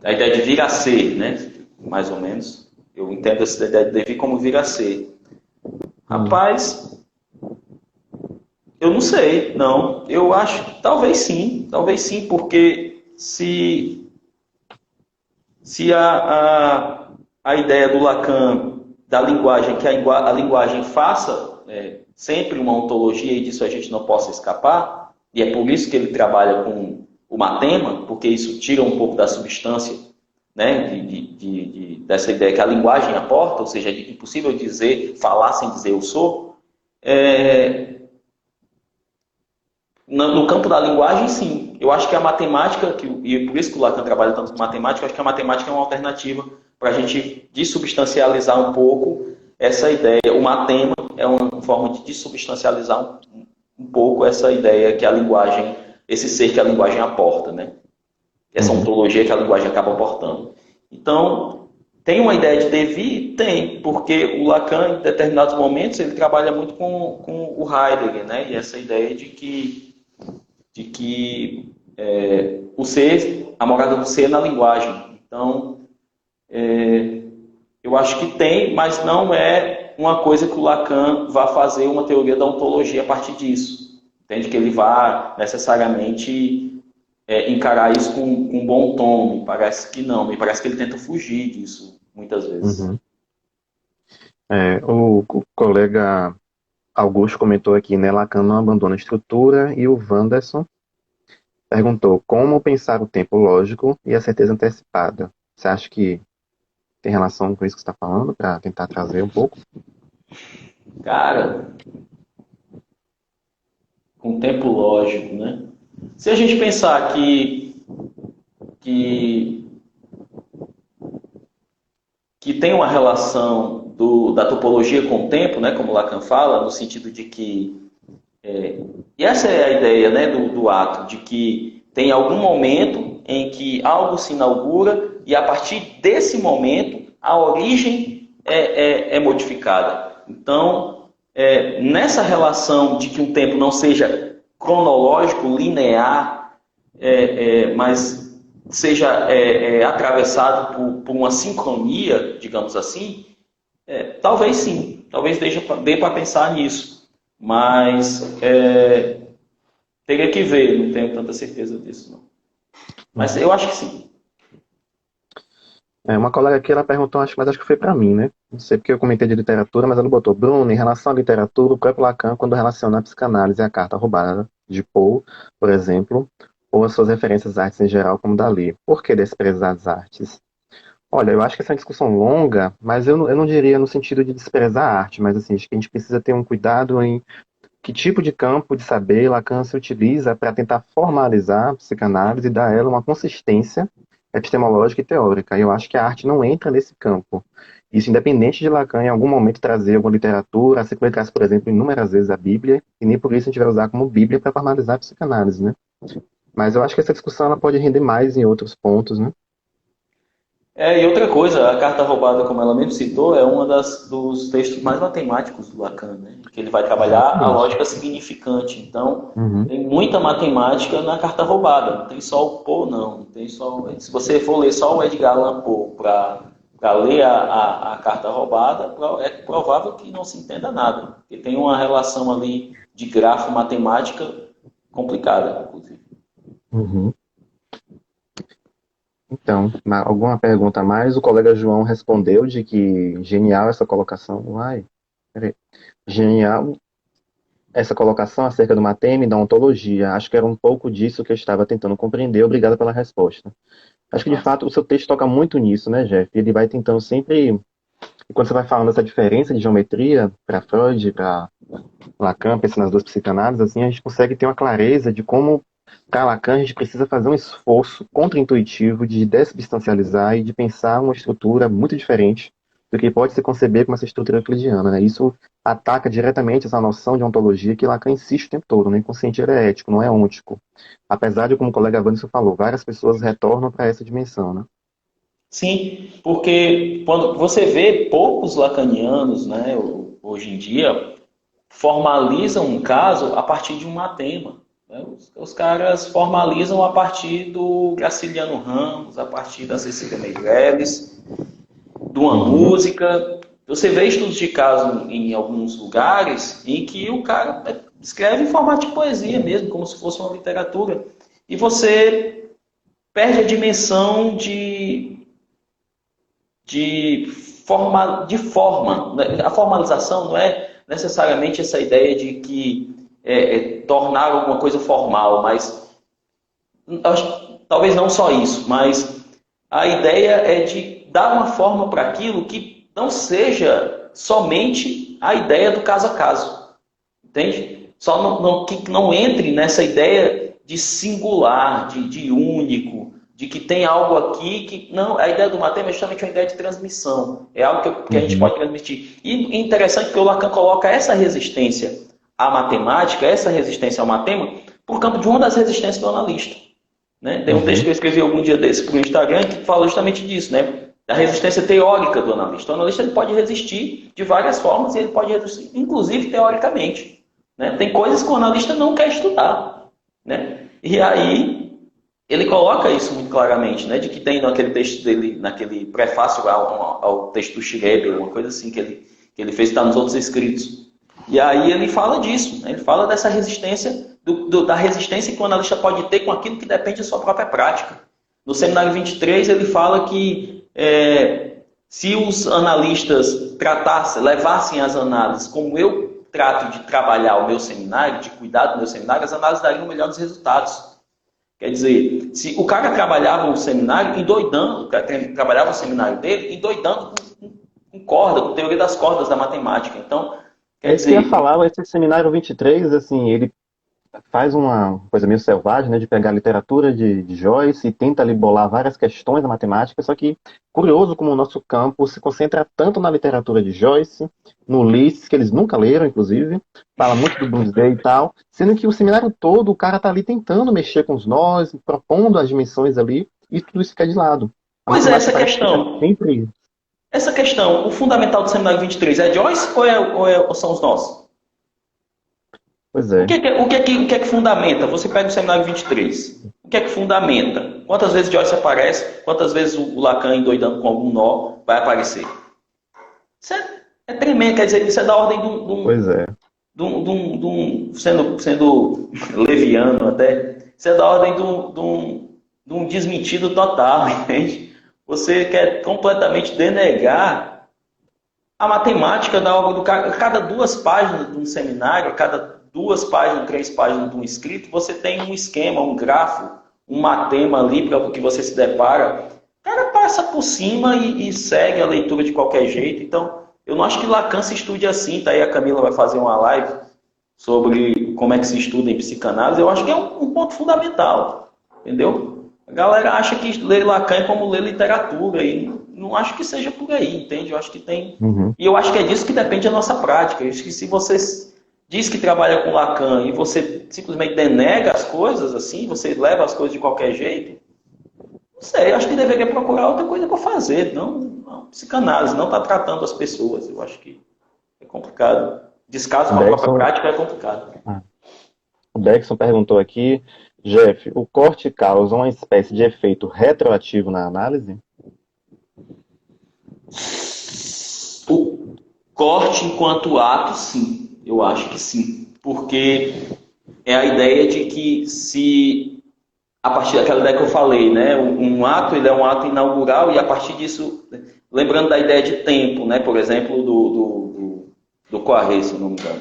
A ideia de vir a ser, né? Mais ou menos. Eu entendo essa ideia de devir como vir a ser. Rapaz, eu não sei, não. Eu acho que talvez sim, porque se a ideia do Lacan da linguagem, que a linguagem faça sempre uma ontologia, e disso a gente não possa escapar, e é por isso que ele trabalha com o matema, porque isso tira um pouco da substância, né, dessa ideia que a linguagem aporta, ou seja, é impossível falar sem dizer eu sou. No campo da linguagem, sim. Eu acho que a matemática, e por isso que o Lacan trabalha tanto com matemática, eu acho que a matemática é uma alternativa para a gente dessubstancializar um pouco essa ideia. O matema é uma forma de dessubstancializar um pouco essa ideia que a linguagem, esse ser que a linguagem aporta, né? Essa ontologia que a linguagem acaba aportando. Então, tem uma ideia de devir? Tem, porque o Lacan, em determinados momentos, ele trabalha muito com o Heidegger, né? E essa ideia de que o ser, a morada do ser é na linguagem. Então, eu acho que tem, mas não é uma coisa que o Lacan vá fazer uma teoria da ontologia a partir disso. Entende? Que ele vá necessariamente encarar isso com um bom tom. Me parece que não. Me parece que ele tenta fugir disso, muitas vezes. Uhum. O colega Augusto comentou aqui, né? Lacan não abandona a estrutura, e o Wanderson perguntou como pensar o tempo lógico e a certeza antecipada. Você acha que tem relação com isso que você está falando, para tentar trazer um pouco? Cara, com tempo lógico, né? Se a gente pensar que, que tem uma relação da topologia com o tempo, né, como Lacan fala, no sentido de que... e essa é a ideia, né, do ato, de que tem algum momento em que algo se inaugura e a partir desse momento a origem é modificada. Então, nessa relação de que um tempo não seja cronológico, linear, mas seja atravessado por uma sincronia, digamos assim, talvez sim, talvez dê para pensar nisso, mas teria que ver, não tenho tanta certeza disso, não. Mas eu acho que sim. Uma colega aqui, ela perguntou, mas acho que foi para mim, né? Não sei porque eu comentei de literatura, mas ela botou: Bruno, em relação à literatura, o próprio Lacan, quando relaciona a psicanálise e a carta roubada de Poe, por exemplo, ou as suas referências às artes em geral, como Dalí. Por que desprezar as artes? Olha, eu acho que essa é uma discussão longa, mas eu não diria no sentido de desprezar a arte, mas assim, acho que a gente precisa ter um cuidado em que tipo de campo de saber Lacan se utiliza para tentar formalizar a psicanálise e dar a ela uma consistência. epistemológica e teórica. E eu acho que a arte não entra nesse campo. Isso independente de Lacan em algum momento trazer alguma literatura, assim como ele traz, por exemplo, inúmeras vezes a Bíblia, e nem por isso a gente vai usar como Bíblia para formalizar a psicanálise, né? Mas eu acho que essa discussão ela pode render mais em outros pontos, né? E outra coisa, a carta roubada, como ela mesmo citou, é um dos textos mais matemáticos do Lacan, né? Que ele vai trabalhar a Exatamente. lógica significante. Então, Uhum, tem muita matemática na carta roubada. Não tem só o Poe, não. Não tem só. Se você for ler só o Edgar Allan Poe para ler a carta roubada, é provável que não se entenda nada. Porque tem uma relação ali de grafo matemática complicada, inclusive. uhum. Então, alguma pergunta a mais? O colega João respondeu de que genial essa colocação. Uai, peraí. Genial essa colocação acerca do Matema e da ontologia. Acho que era um pouco disso que eu estava tentando compreender. Obrigado pela resposta. Acho que, de Massa. fato, o seu texto toca muito nisso, né, Jeff? Ele vai tentando sempre. E quando você vai falando essa diferença de geometria para Freud, para Lacan, pensando nas duas psicanálises, assim, a gente consegue ter uma clareza de como, para Lacan, a gente precisa fazer um esforço contra-intuitivo de dessubstancializar e de pensar uma estrutura muito diferente do que pode se conceber como essa estrutura euclidiana, né? Isso ataca diretamente essa noção de ontologia que Lacan insiste o tempo todo, né? Inconsciente ele é ético, não é ôntico. Apesar de, como o colega Vanessa falou, várias pessoas retornam para essa dimensão, né? Sim, porque quando você vê poucos lacanianos, né, hoje em dia, formalizam um caso a partir de um matema. Né? Os caras formalizam a partir do Graciliano Ramos, a partir da Cecília Meirelles, de uma Uhum, música. Você vê estudos de caso em alguns lugares em que o cara escreve em formato de poesia mesmo, como se fosse uma literatura. E você perde a dimensão de forma. A formalização não é necessariamente essa ideia de que tornar alguma coisa formal, mas talvez não só isso, mas a ideia é de dar uma forma para aquilo que não seja somente a ideia do caso a caso, entende? Só que não entre nessa ideia de singular, de único, de que tem algo aqui que. Não, a ideia do Matema é justamente uma ideia de transmissão. É algo que a gente uhum, pode transmitir. E é interessante que o Lacan coloca essa resistência à matemática, essa resistência ao matema, por campo de uma das resistências do analista. Né? Tem um texto que uhum. eu escrevi algum dia desse para o Instagram que fala justamente disso, né? Da resistência teórica do analista. O analista ele pode resistir de várias formas e ele pode resistir, inclusive teoricamente. Né? Tem coisas que o analista não quer estudar. Né? E aí ele coloca isso muito claramente, né? De que tem naquele texto dele, naquele prefácio ao texto do Schreber, uma coisa assim que ele fez, está nos outros escritos. E aí ele fala disso, né? Ele fala dessa resistência, da resistência que o analista pode ter com aquilo que depende da sua própria prática. No seminário 23 ele fala que se os analistas tratassem, levassem as análises como eu trato de trabalhar o meu seminário, de cuidar do meu seminário, as análises dariam melhores resultados. Quer dizer, se o cara trabalhava um seminário endoidando, o cara trabalhava o seminário dele endoidando com corda, com teoria das cordas da matemática. Então, quer É isso que eu ia dizer, falar, esse seminário 23, assim, ele faz uma coisa meio selvagem, né, de pegar a literatura de Joyce e tenta ali bolar várias questões da matemática, só que curioso como o nosso campo se concentra tanto na literatura de Joyce, no Ulisses, que eles nunca leram, inclusive, fala muito do Doomsday e tal, sendo que o seminário todo o cara tá ali tentando mexer com os nós, propondo as dimensões ali, e tudo isso fica de lado. A pois é essa matemática parece que fica questão. sempre... Essa questão, o fundamental do seminário 23 é Joyce ou são os nossos? Pois O é. que é que fundamenta? Você pega o seminário 23. O que é que fundamenta? Quantas vezes Joyce aparece? Quantas vezes o Lacan endoidando com algum nó vai aparecer? Isso é tremendo, quer dizer, isso é da ordem Pois é. sendo leviano até, isso é da ordem de um desmentido total, entende? Você quer completamente denegar a matemática da obra do cara. Cada 2 páginas de um seminário, cada 2 páginas, 3 páginas de um escrito, você tem um esquema, um grafo, um matema ali para o que você se depara. O cara passa por cima e segue a leitura de qualquer jeito. Então, eu não acho que Lacan se estude assim. Tá aí a Camila vai fazer uma live sobre como é que se estuda em psicanálise. Eu acho que é um ponto fundamental, entendeu? A galera acha que ler Lacan é como ler literatura, e não acho que seja por aí, entende? Eu acho que tem. Uhum. E eu acho que é disso que depende a nossa prática. Eu acho que se você diz que trabalha com Lacan e você simplesmente denega as coisas, assim, você leva as coisas de qualquer jeito, não sei, eu acho que deveria procurar outra coisa para fazer, não psicanálise, não está tratando as pessoas. Eu acho que é complicado. Descaso com a própria Beckson, prática é complicado. o Beckson perguntou aqui, Jeff, o corte causa uma espécie de efeito retroativo na análise? O corte enquanto ato, sim. Eu acho que sim. Porque é a ideia de que se, a partir daquela ideia que eu falei, né, um ato ele é um ato inaugural e a partir disso, lembrando da ideia de tempo, né, por exemplo, do Coiré, se eu não me engano,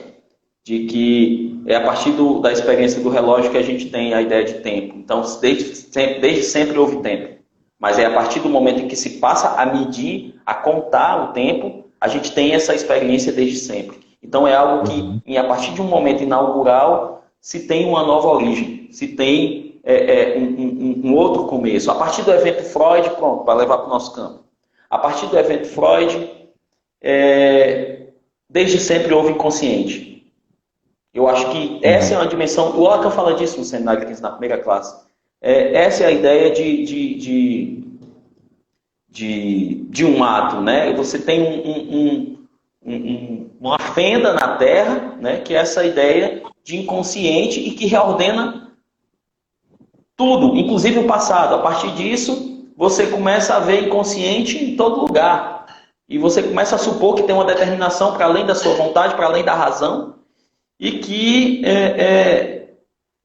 de que é a partir da experiência do relógio que a gente tem a ideia de tempo. Então, desde sempre houve tempo. Mas é a partir do momento em que se passa a medir, a contar o tempo, a gente tem essa experiência desde sempre. Então, é algo Uhum. que, a partir de um momento inaugural, se tem uma nova origem, se tem um outro começo. A partir do evento Freud, pronto, para levar para o nosso campo. A partir do evento Freud, desde sempre houve inconsciente. Eu acho que essa é Uhum. uma dimensão. O Lacan fala disso no seminário que na primeira classe. Essa é a ideia de um ato, né? Você tem uma fenda na Terra, né? Que é essa ideia de inconsciente e que reordena tudo, inclusive o passado. A partir disso, você começa a ver inconsciente em todo lugar. E você começa a supor que tem uma determinação para além da sua vontade, para além da razão, e que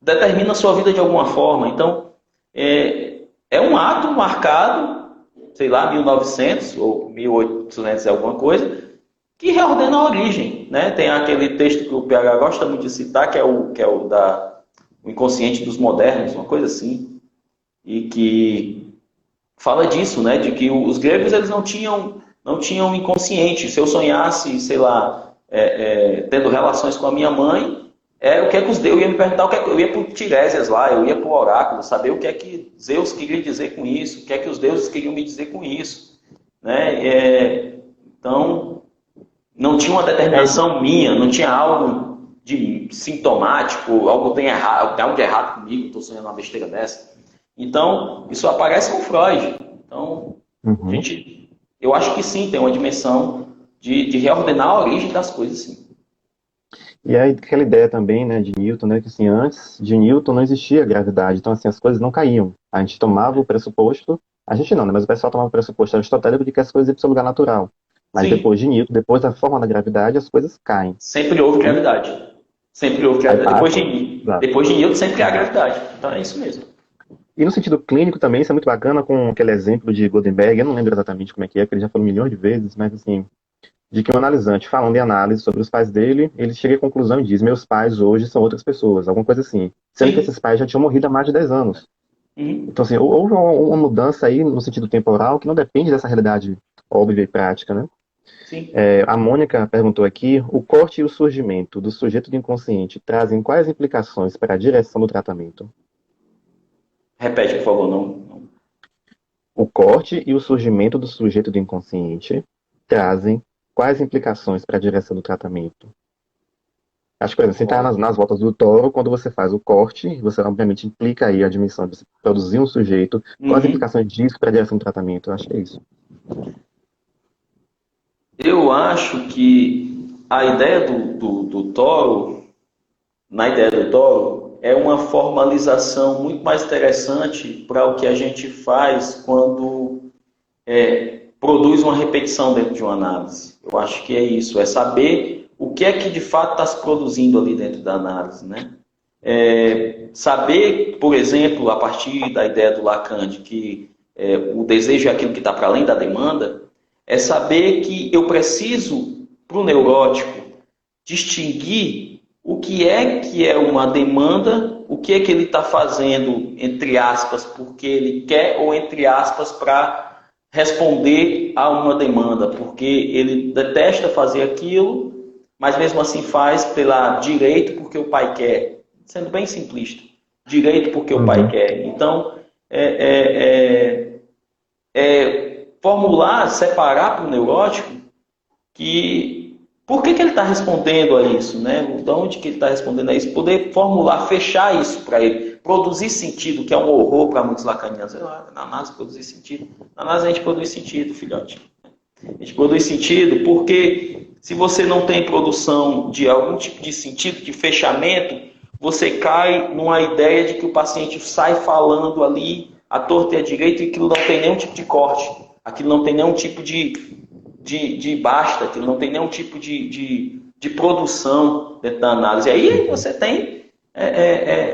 determina a sua vida de alguma forma. Então, é um ato marcado, sei lá, 1900 ou 1800 e alguma coisa, que reordena a origem. Né? Tem aquele texto que o PH gosta muito de citar, que é o o inconsciente dos modernos, uma coisa assim, e que fala disso, né? De que os gregos eles não tinham inconsciente. Se eu sonhasse, sei lá, tendo relações com a minha mãe, o que é que os deuses, eu ia me perguntar o que é que eu ia para o Tiresias lá, eu ia para o oráculo, saber o que é que Zeus queria dizer com isso, o que é que os deuses queriam me dizer com isso, né? Então, não tinha uma É, determinação minha, não tinha algo de sintomático, algo tem errado, tem algo de errado comigo, estou sonhando uma besteira dessa. Então, isso aparece com Freud. Então, uhum. eu acho que sim, tem uma dimensão de reordenar a origem das coisas, sim. E aí, aquela ideia também, né, de Newton, né, que assim, antes de Newton não existia gravidade, então assim, as coisas não caíam. A gente tomava o pressuposto, a gente não, né, mas o pessoal tomava o pressuposto aristotélico de que as coisas iam para o seu lugar natural. Mas depois Sim, de Newton, depois da forma da gravidade, as coisas caem. sempre houve E gravidade. Sempre houve aí gravidade. passa. Exato. Depois de Newton sempre há gravidade. Então é isso mesmo. E no sentido clínico também, isso é muito bacana com aquele exemplo de Goldenberg, eu não lembro exatamente como é que ele já falou milhões de vezes, mas assim, de que um analisante, falando em análise sobre os pais dele, ele chega à conclusão e diz: meus pais hoje são outras pessoas, alguma coisa assim. Sendo que esses Sim. pais já tinham morrido há mais de 10 anos. Uhum. Então, assim, houve uma mudança aí no sentido temporal que não depende dessa realidade óbvia e prática, né? Sim. A Mônica perguntou aqui: o corte e o surgimento do sujeito do inconsciente trazem quais implicações para a direção do tratamento? Repete, por favor, não. O corte e o surgimento do sujeito do inconsciente trazem quais implicações para a direção do tratamento? Acho que, por exemplo, você está nas voltas do toro, quando você faz o corte, você obviamente implica aí a dimensão de você produzir um sujeito. Quais as Uhum. implicações disso para a direção do tratamento? Eu acho que é isso. Eu acho que a ideia do toro, na ideia do toro, é uma formalização muito mais interessante para o que a gente faz quando produz uma repetição dentro de uma análise. Eu acho que é isso, é saber o que é que de fato está se produzindo ali dentro da análise, né? Saber, por exemplo, a partir da ideia do Lacan, de que o desejo é aquilo que está para além da demanda, é saber que eu preciso, para o neurótico, distinguir o que é uma demanda, o que é que ele está fazendo, entre aspas, porque ele quer, ou entre aspas, para responder a uma demanda, porque ele detesta fazer aquilo, mas mesmo assim faz pela direito, porque o pai quer. Sendo bem simplista. Direito porque o pai Uhum. quer. Então, é, formular, separar para o neurótico que por que ele está respondendo a isso, né? De onde que ele está respondendo a isso? Poder formular, fechar isso para ele, produzir sentido, que é um horror para muitos lacanianos. Na análise produzir sentido. Na análise a gente produz sentido, filhote. A gente produz sentido porque se você não tem produção de algum tipo de sentido, de fechamento, você cai numa ideia de que o paciente sai falando ali à torta e à direita e aquilo não tem nenhum tipo de corte, aquilo não tem nenhum tipo de basta, aquilo não tem nenhum tipo de produção dentro da análise. E aí você tem,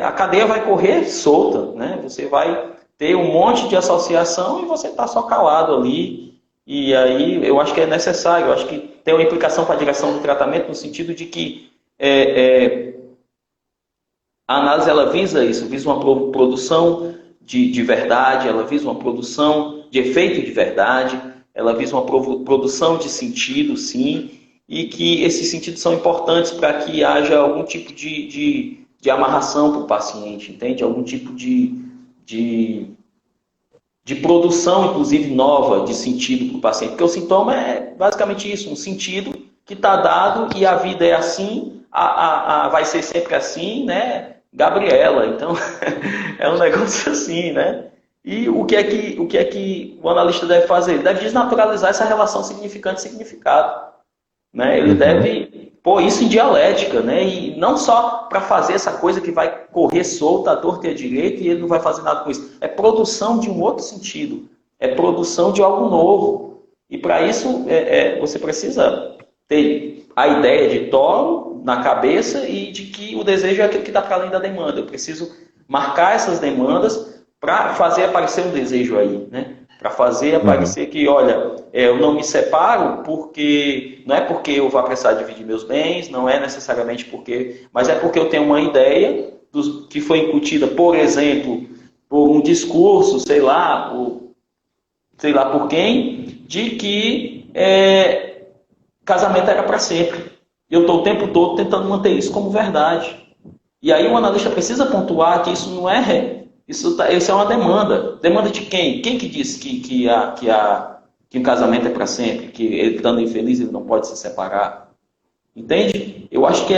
a cadeia vai correr solta, né? Você vai ter um monte de associação e você está só calado ali. E aí eu acho que é necessário, eu acho que tem uma implicação para a direção do tratamento no sentido de que a análise ela visa isso, visa uma produção de verdade, ela visa uma produção de efeito de verdade, ela visa uma produção de sentido, sim, e que esses sentidos são importantes para que haja algum tipo de amarração para o paciente, entende? Algum tipo de produção, inclusive, nova de sentido para o paciente. Porque o sintoma é basicamente isso, um sentido que está dado e a vida é assim, vai ser sempre assim, né? Gabriela, então é um negócio assim, né? E o que é que o analista deve fazer? Ele deve desnaturalizar essa relação significante-significado. Né? Ele deve pôr isso em dialética, né? E não só para fazer essa coisa que vai correr solta à torta e à direita e ele não vai fazer nada com isso. É produção de um outro sentido. É produção de algo novo. E para isso você precisa ter a ideia de toro na cabeça e de que o desejo é aquilo que está para além da demanda. Eu preciso marcar essas demandas para fazer aparecer um desejo aí, né? Para fazer aparecer que, olha, eu não me separo porque não é porque eu vou precisar dividir meus bens, não é necessariamente porque, mas é porque eu tenho uma ideia que foi incutida, por exemplo, por um discurso, sei lá por quem, de que casamento era para sempre. Eu estou o tempo todo tentando manter isso como verdade. E aí o analista precisa pontuar que isso não é... Isso é uma demanda. Demanda de quem? Quem que disse que um casamento é para sempre? Que ele estando infeliz ele não pode se separar? Entende? Eu acho que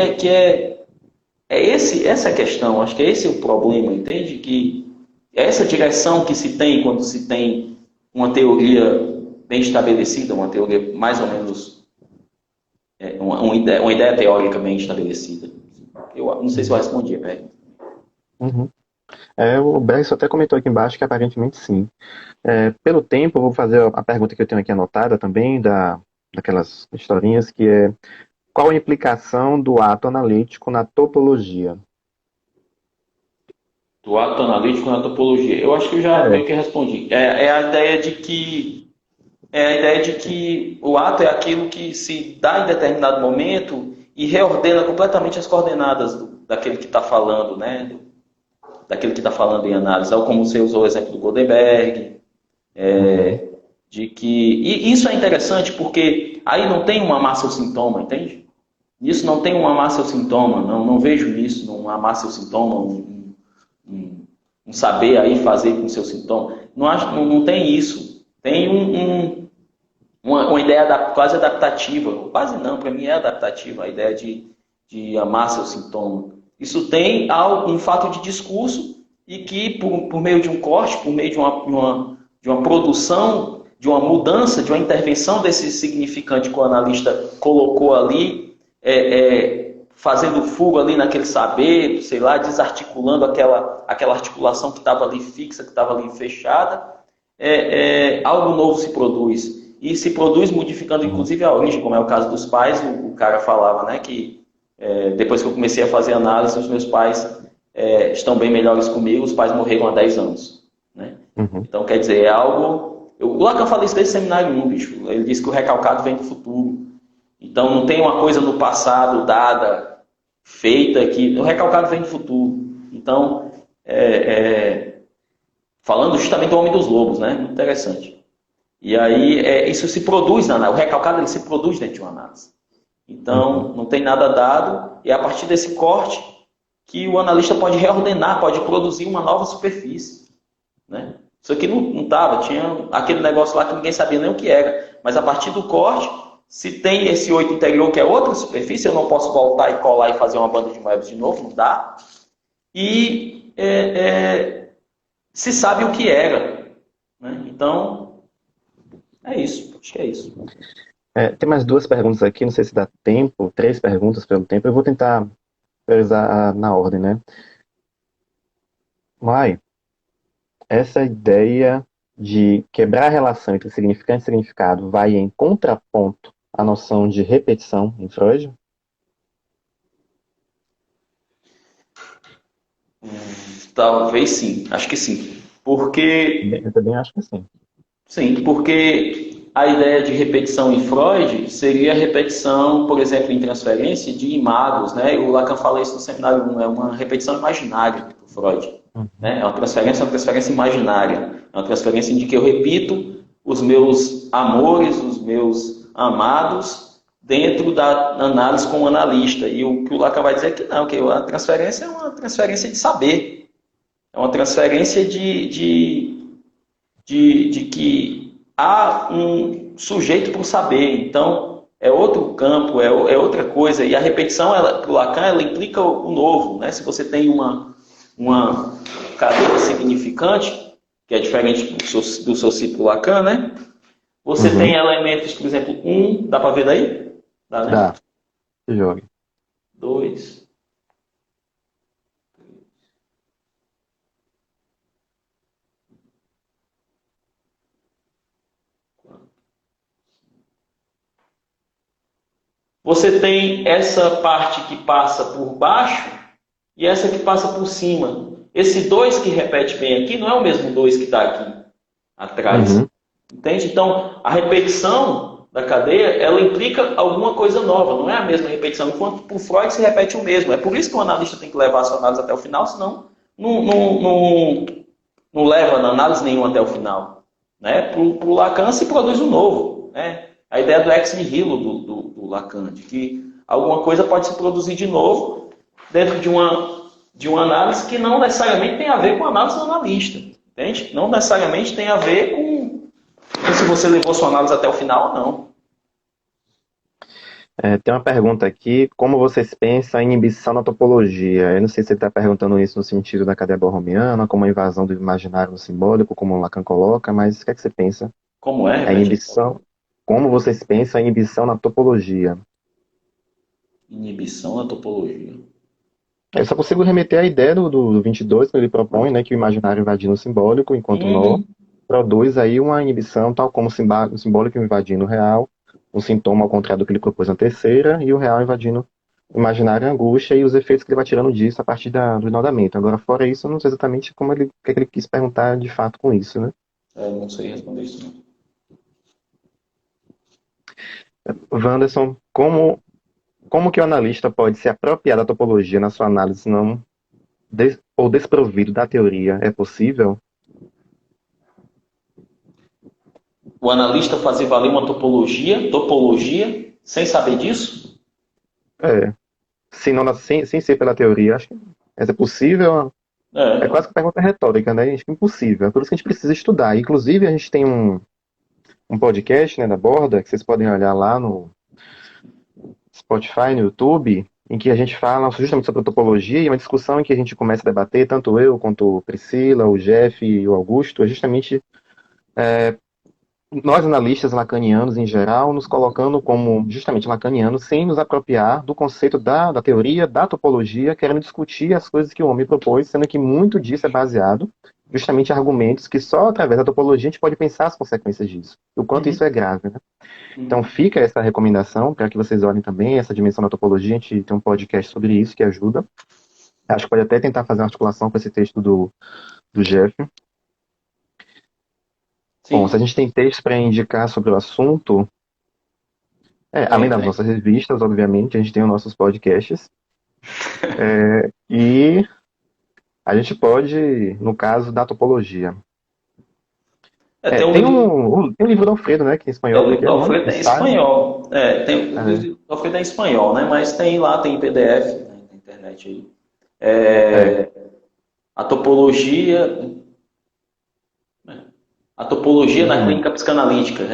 essa é a questão. Acho que esse é o problema. Entende? Que é essa direção que se tem quando se tem uma teoria bem estabelecida, uma teoria mais ou menos... uma ideia teórica bem estabelecida. Eu não sei se eu respondi a pergunta. O Bresson até comentou aqui embaixo que aparentemente sim. Pelo tempo, eu vou fazer a pergunta que eu tenho aqui anotada também, daquelas historinhas, que é: qual a implicação do ato analítico na topologia? Do ato analítico na topologia. Eu acho que eu já meio que respondi. É a ideia de que o ato é aquilo que se dá em determinado momento e reordena completamente as coordenadas daquele que está falando, né? Daquele que está falando em análise. Como você usou o exemplo do Goldberg, e isso é interessante porque aí não tem uma massa ou sintoma, entende? Isso não tem uma massa ou sintoma, não vejo nisso, uma massa ou sintoma, um saber aí fazer com o seu sintoma. Não tem isso. Tem uma ideia quase adaptativa, quase não, para mim é adaptativa, a ideia de amar seu sintoma. Isso tem um fato de discurso e que, por meio de um corte, por meio de uma produção, de uma mudança, de uma intervenção desse significante que o analista colocou ali, fazendo furo ali naquele saber, sei lá, desarticulando aquela articulação que estava ali fixa, que estava ali fechada, algo novo se produz. E se produz modificando, inclusive, a origem, como é o caso dos pais. O cara falava, né, que depois que eu comecei a fazer análise, os meus pais estão bem melhores comigo, os pais morreram há 10 anos. Né? Então, quer dizer, é algo... O Lacan fala isso desde seminário 1, bicho. Ele diz que o recalcado vem do futuro. Então, não tem uma coisa no passado dada, feita, que o recalcado vem do futuro. Então, falando justamente do Homem dos Lobos, né? Muito interessante. E aí, isso se produz na análise. O recalcado ele se produz dentro de uma análise. Então, não tem nada dado, e é a partir desse corte que o analista pode reordenar, pode produzir uma nova superfície. né? Isso aqui não estava, tinha aquele negócio lá que ninguém sabia nem o que era. Mas a partir do corte, se tem esse 8 interior, que é outra superfície, eu não posso voltar e colar e fazer uma banda de Moebius de novo, não dá. E se sabe o que era, né? Então, é isso, acho que é isso. Tem mais duas perguntas aqui, não sei se dá tempo, três perguntas pelo tempo. Eu vou tentar priorizar na ordem, né? Mai, essa ideia de quebrar a relação entre significante e significado vai em contraponto à noção de repetição em Freud? Talvez sim, acho que sim. Porque Eu também acho que sim. Sim, porque a ideia de repetição em Freud seria a repetição, por exemplo, em transferência de imagens, né? O Lacan fala isso no seminário 1, é uma repetição imaginária do Freud, Uhum. né? É uma transferência imaginária, é uma transferência de que eu repito os meus amores, os meus amados dentro da análise com o analista. E o que o Lacan vai dizer é que não, que a transferência é uma transferência de saber, é uma transferência de que há um sujeito para o saber. Então, é outro campo, é outra coisa. E a repetição, para o Lacan, ela implica o novo. Né? Se você tem uma cadeia significante, que é diferente do seu ciclo Lacan, né? Você tem elementos, por exemplo, dá para ver daí? Dá, né? Dá, se jogue. 2. Você tem essa parte que passa por baixo e essa que passa por cima. Esse 2 que repete bem aqui não é o mesmo 2 que está aqui atrás. Uhum. Entende? Então, a repetição da cadeia, ela implica alguma coisa nova, não é a mesma repetição, enquanto por Freud se repete o mesmo. É por isso que o analista tem que levar a sua análise até o final, senão não leva na análise nenhuma até o final. Né? Para o Lacan se produz um novo. Né? A ideia do ex nihilo do Lacan, de que alguma coisa pode se produzir de novo dentro de uma análise que não necessariamente tem a ver com a análise do analista. Entende? Não necessariamente tem a ver com se você levou sua análise até o final ou não. Tem uma pergunta aqui, como vocês pensam em inibição na topologia? Eu não sei se ele está perguntando isso no sentido da cadeia borromiana, como a invasão do imaginário no simbólico, como o Lacan coloca, mas o que é que você pensa? Como é, A repete? inibição, como vocês pensam em inibição na topologia? Inibição na topologia. Eu só consigo remeter à ideia do 22, que ele propõe, né, que o imaginário invadindo o simbólico, enquanto o nó produz aí uma inibição, tal como o simbólico invadindo o real, um sintoma ao contrário do que ele propôs na terceira, e o real invadindo o imaginário e a angústia, e os efeitos que ele vai tirando disso a partir do enodamento. Agora, fora isso, eu não sei exatamente o que é que ele quis perguntar de fato com isso, né? Não sei responder isso não. Wanderson, como que o analista pode se apropriar da topologia na sua análise não ou desprovido da teoria? É possível? O analista fazer valer uma topologia, sem saber disso? Se não, sem ser pela teoria, acho que é possível. É É. quase que pergunta retórica, né? Acho que é impossível. É por isso que a gente precisa estudar. Inclusive, a gente tem um podcast, né, da Borda, que vocês podem olhar lá no Spotify, no YouTube, em que a gente fala justamente sobre a topologia e uma discussão em que a gente começa a debater, tanto eu quanto Priscila, o Jeff e o Augusto, é justamente nós analistas lacanianos em geral, nos colocando como justamente lacanianos, sem nos apropriar do conceito da teoria, da topologia, querendo discutir as coisas que o homem propôs, sendo que muito disso é baseado justamente em argumentos que só através da topologia a gente pode pensar as consequências disso, o quanto isso é grave, né? Então fica essa recomendação para que vocês olhem também essa dimensão da topologia, a gente tem um podcast sobre isso que ajuda. Acho que pode até tentar fazer uma articulação com esse texto do Jeff. Bom, se a Sim. gente tem textos para indicar sobre o assunto, além das Tem. nossas revistas, obviamente, a gente tem os nossos podcasts. E a gente pode, no caso da topologia. Tem um Tem livro. tem um livro do Alfredo, né? Que é em É, espanhol, o como é livro que do é o nome? Alfredo é em Ensaio? espanhol. O livro do Alfredo é em espanhol, né? Mas tem lá, tem PDF, né, na internet aí. É. A topologia. A topologia na Uhum. clínica psicanalítica,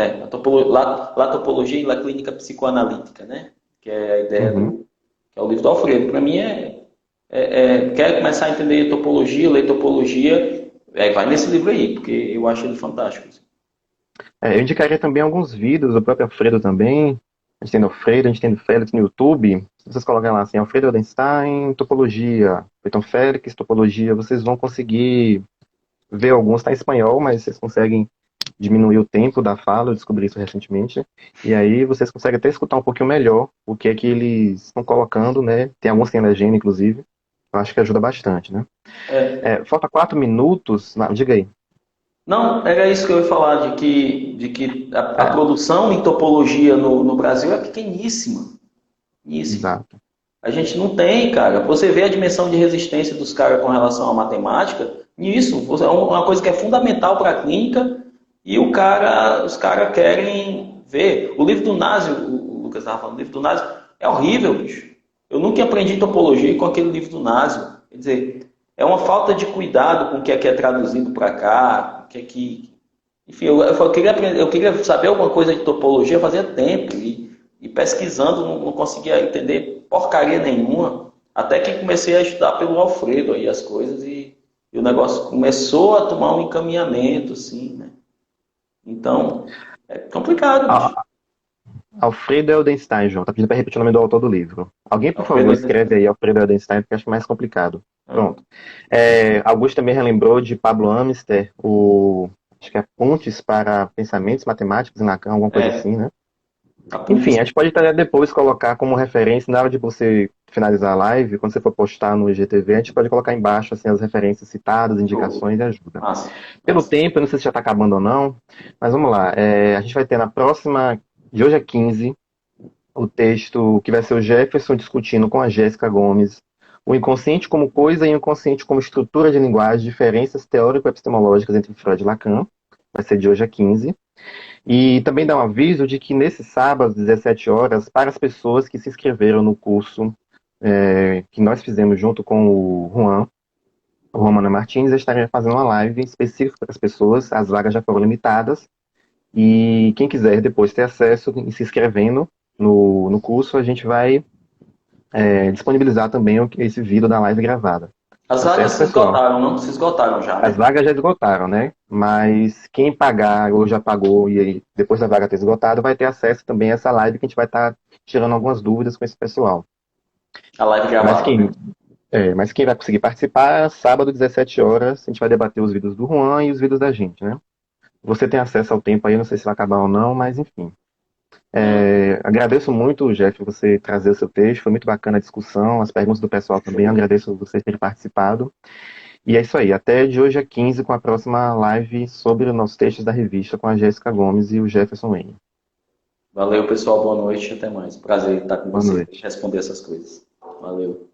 lá topologia e lá clínica psicoanalítica, né? Que é a ideia Uhum. que é o livro do Alfredo. Para mim quer começar a entender topologia, ler topologia, vai nesse livro aí, porque eu acho ele fantástico. Assim. Eu indicaria também alguns vídeos do próprio Alfredo também. A gente tem do Alfredo, a gente tem do Félix no YouTube. Se vocês colocarem lá assim, Alfredo Edelstein, topologia, ou então Félix, topologia, vocês vão conseguir ver alguns, tá em espanhol, mas vocês conseguem diminuir o tempo da fala, eu descobri isso recentemente. E aí vocês conseguem até escutar um pouquinho melhor o que é que eles estão colocando, né? Tem alguns que tem legenda, inclusive. Eu acho que ajuda bastante, né? É, Falta 4 minutos. Não, diga aí. não, era isso que eu ia falar, de que a É, produção em topologia no Brasil é pequeníssima. Pequeníssima. exato. A gente não tem, cara. Você vê a dimensão de resistência dos caras com relação à matemática, nisso, é uma coisa que é fundamental para a clínica, e os caras querem ver. O livro do Nazi, o Lucas estava falando, o livro do Nazi é horrível, bicho. Eu nunca aprendi topologia com aquele livro do Nazi. Quer dizer, é uma falta de cuidado com o que é traduzido para cá, o que é que. Enfim, eu queria aprender, eu queria saber alguma coisa de topologia fazia tempo, e pesquisando não conseguia entender porcaria nenhuma, até que comecei a estudar pelo Alfredo aí as coisas e o negócio começou a tomar um encaminhamento, assim, né? Então, é complicado, bicho. A- Alfredo Eldenstein, João. Tá pedindo para repetir o nome do autor do livro. Alguém, por Alfredo favor, ainda escreve está. aí Alfredo Eldenstein, porque acho mais complicado. Ah, Pronto. Augusto também relembrou de Pablo Amster, acho que é Pontes para Pensamentos Matemáticos em Lacan, alguma coisa é, assim, né? Enfim, apontes. a gente pode até depois colocar como referência, na hora de você finalizar a live, quando você for postar no IGTV, a gente pode colocar embaixo assim, as referências citadas, Show. indicações e ajuda. Massa, Pelo massa. tempo, eu não sei se já está acabando ou não, mas vamos lá. A gente vai ter na próxima, de hoje a 15, o texto que vai ser o Jefferson discutindo com a Jéssica Gomes o inconsciente como coisa e o inconsciente como estrutura de linguagem, diferenças teórico-epistemológicas entre Freud e Lacan. Vai ser de hoje a 15. E também dá um aviso de que nesse sábado, às 17 horas, para as pessoas que se inscreveram no curso que nós fizemos junto com o Romana Martins, eu estaria fazendo uma live específica para as pessoas, as vagas já foram limitadas, e quem quiser depois ter acesso e se inscrevendo no curso, a gente vai disponibilizar também esse vídeo da live gravada. As Tá vagas certo, se pessoal? esgotaram, não? Se esgotaram já, As né? vagas já esgotaram, né? Mas quem pagar ou já pagou e aí, depois da vaga ter esgotado, vai ter acesso também a essa live que a gente vai estar tirando algumas dúvidas com esse pessoal. A live Mas gravada, né? quem vai conseguir participar, sábado, 17 horas, a gente vai debater os vídeos do Juan e os vídeos da gente, né? Você tem acesso ao tempo aí, não sei se vai acabar ou não, mas enfim. Hum, Agradeço muito, Jeff, você trazer o seu texto, foi muito bacana a discussão, as perguntas do pessoal também, show. agradeço vocês terem participado. E é isso aí, até de hoje a 15 com a próxima live sobre os nossos textos da revista com a Jéssica Gomes e o Jefferson Wayne. Valeu, pessoal. Boa noite. Até mais. Prazer estar com Boa vocês e noite. responder essas coisas. Valeu.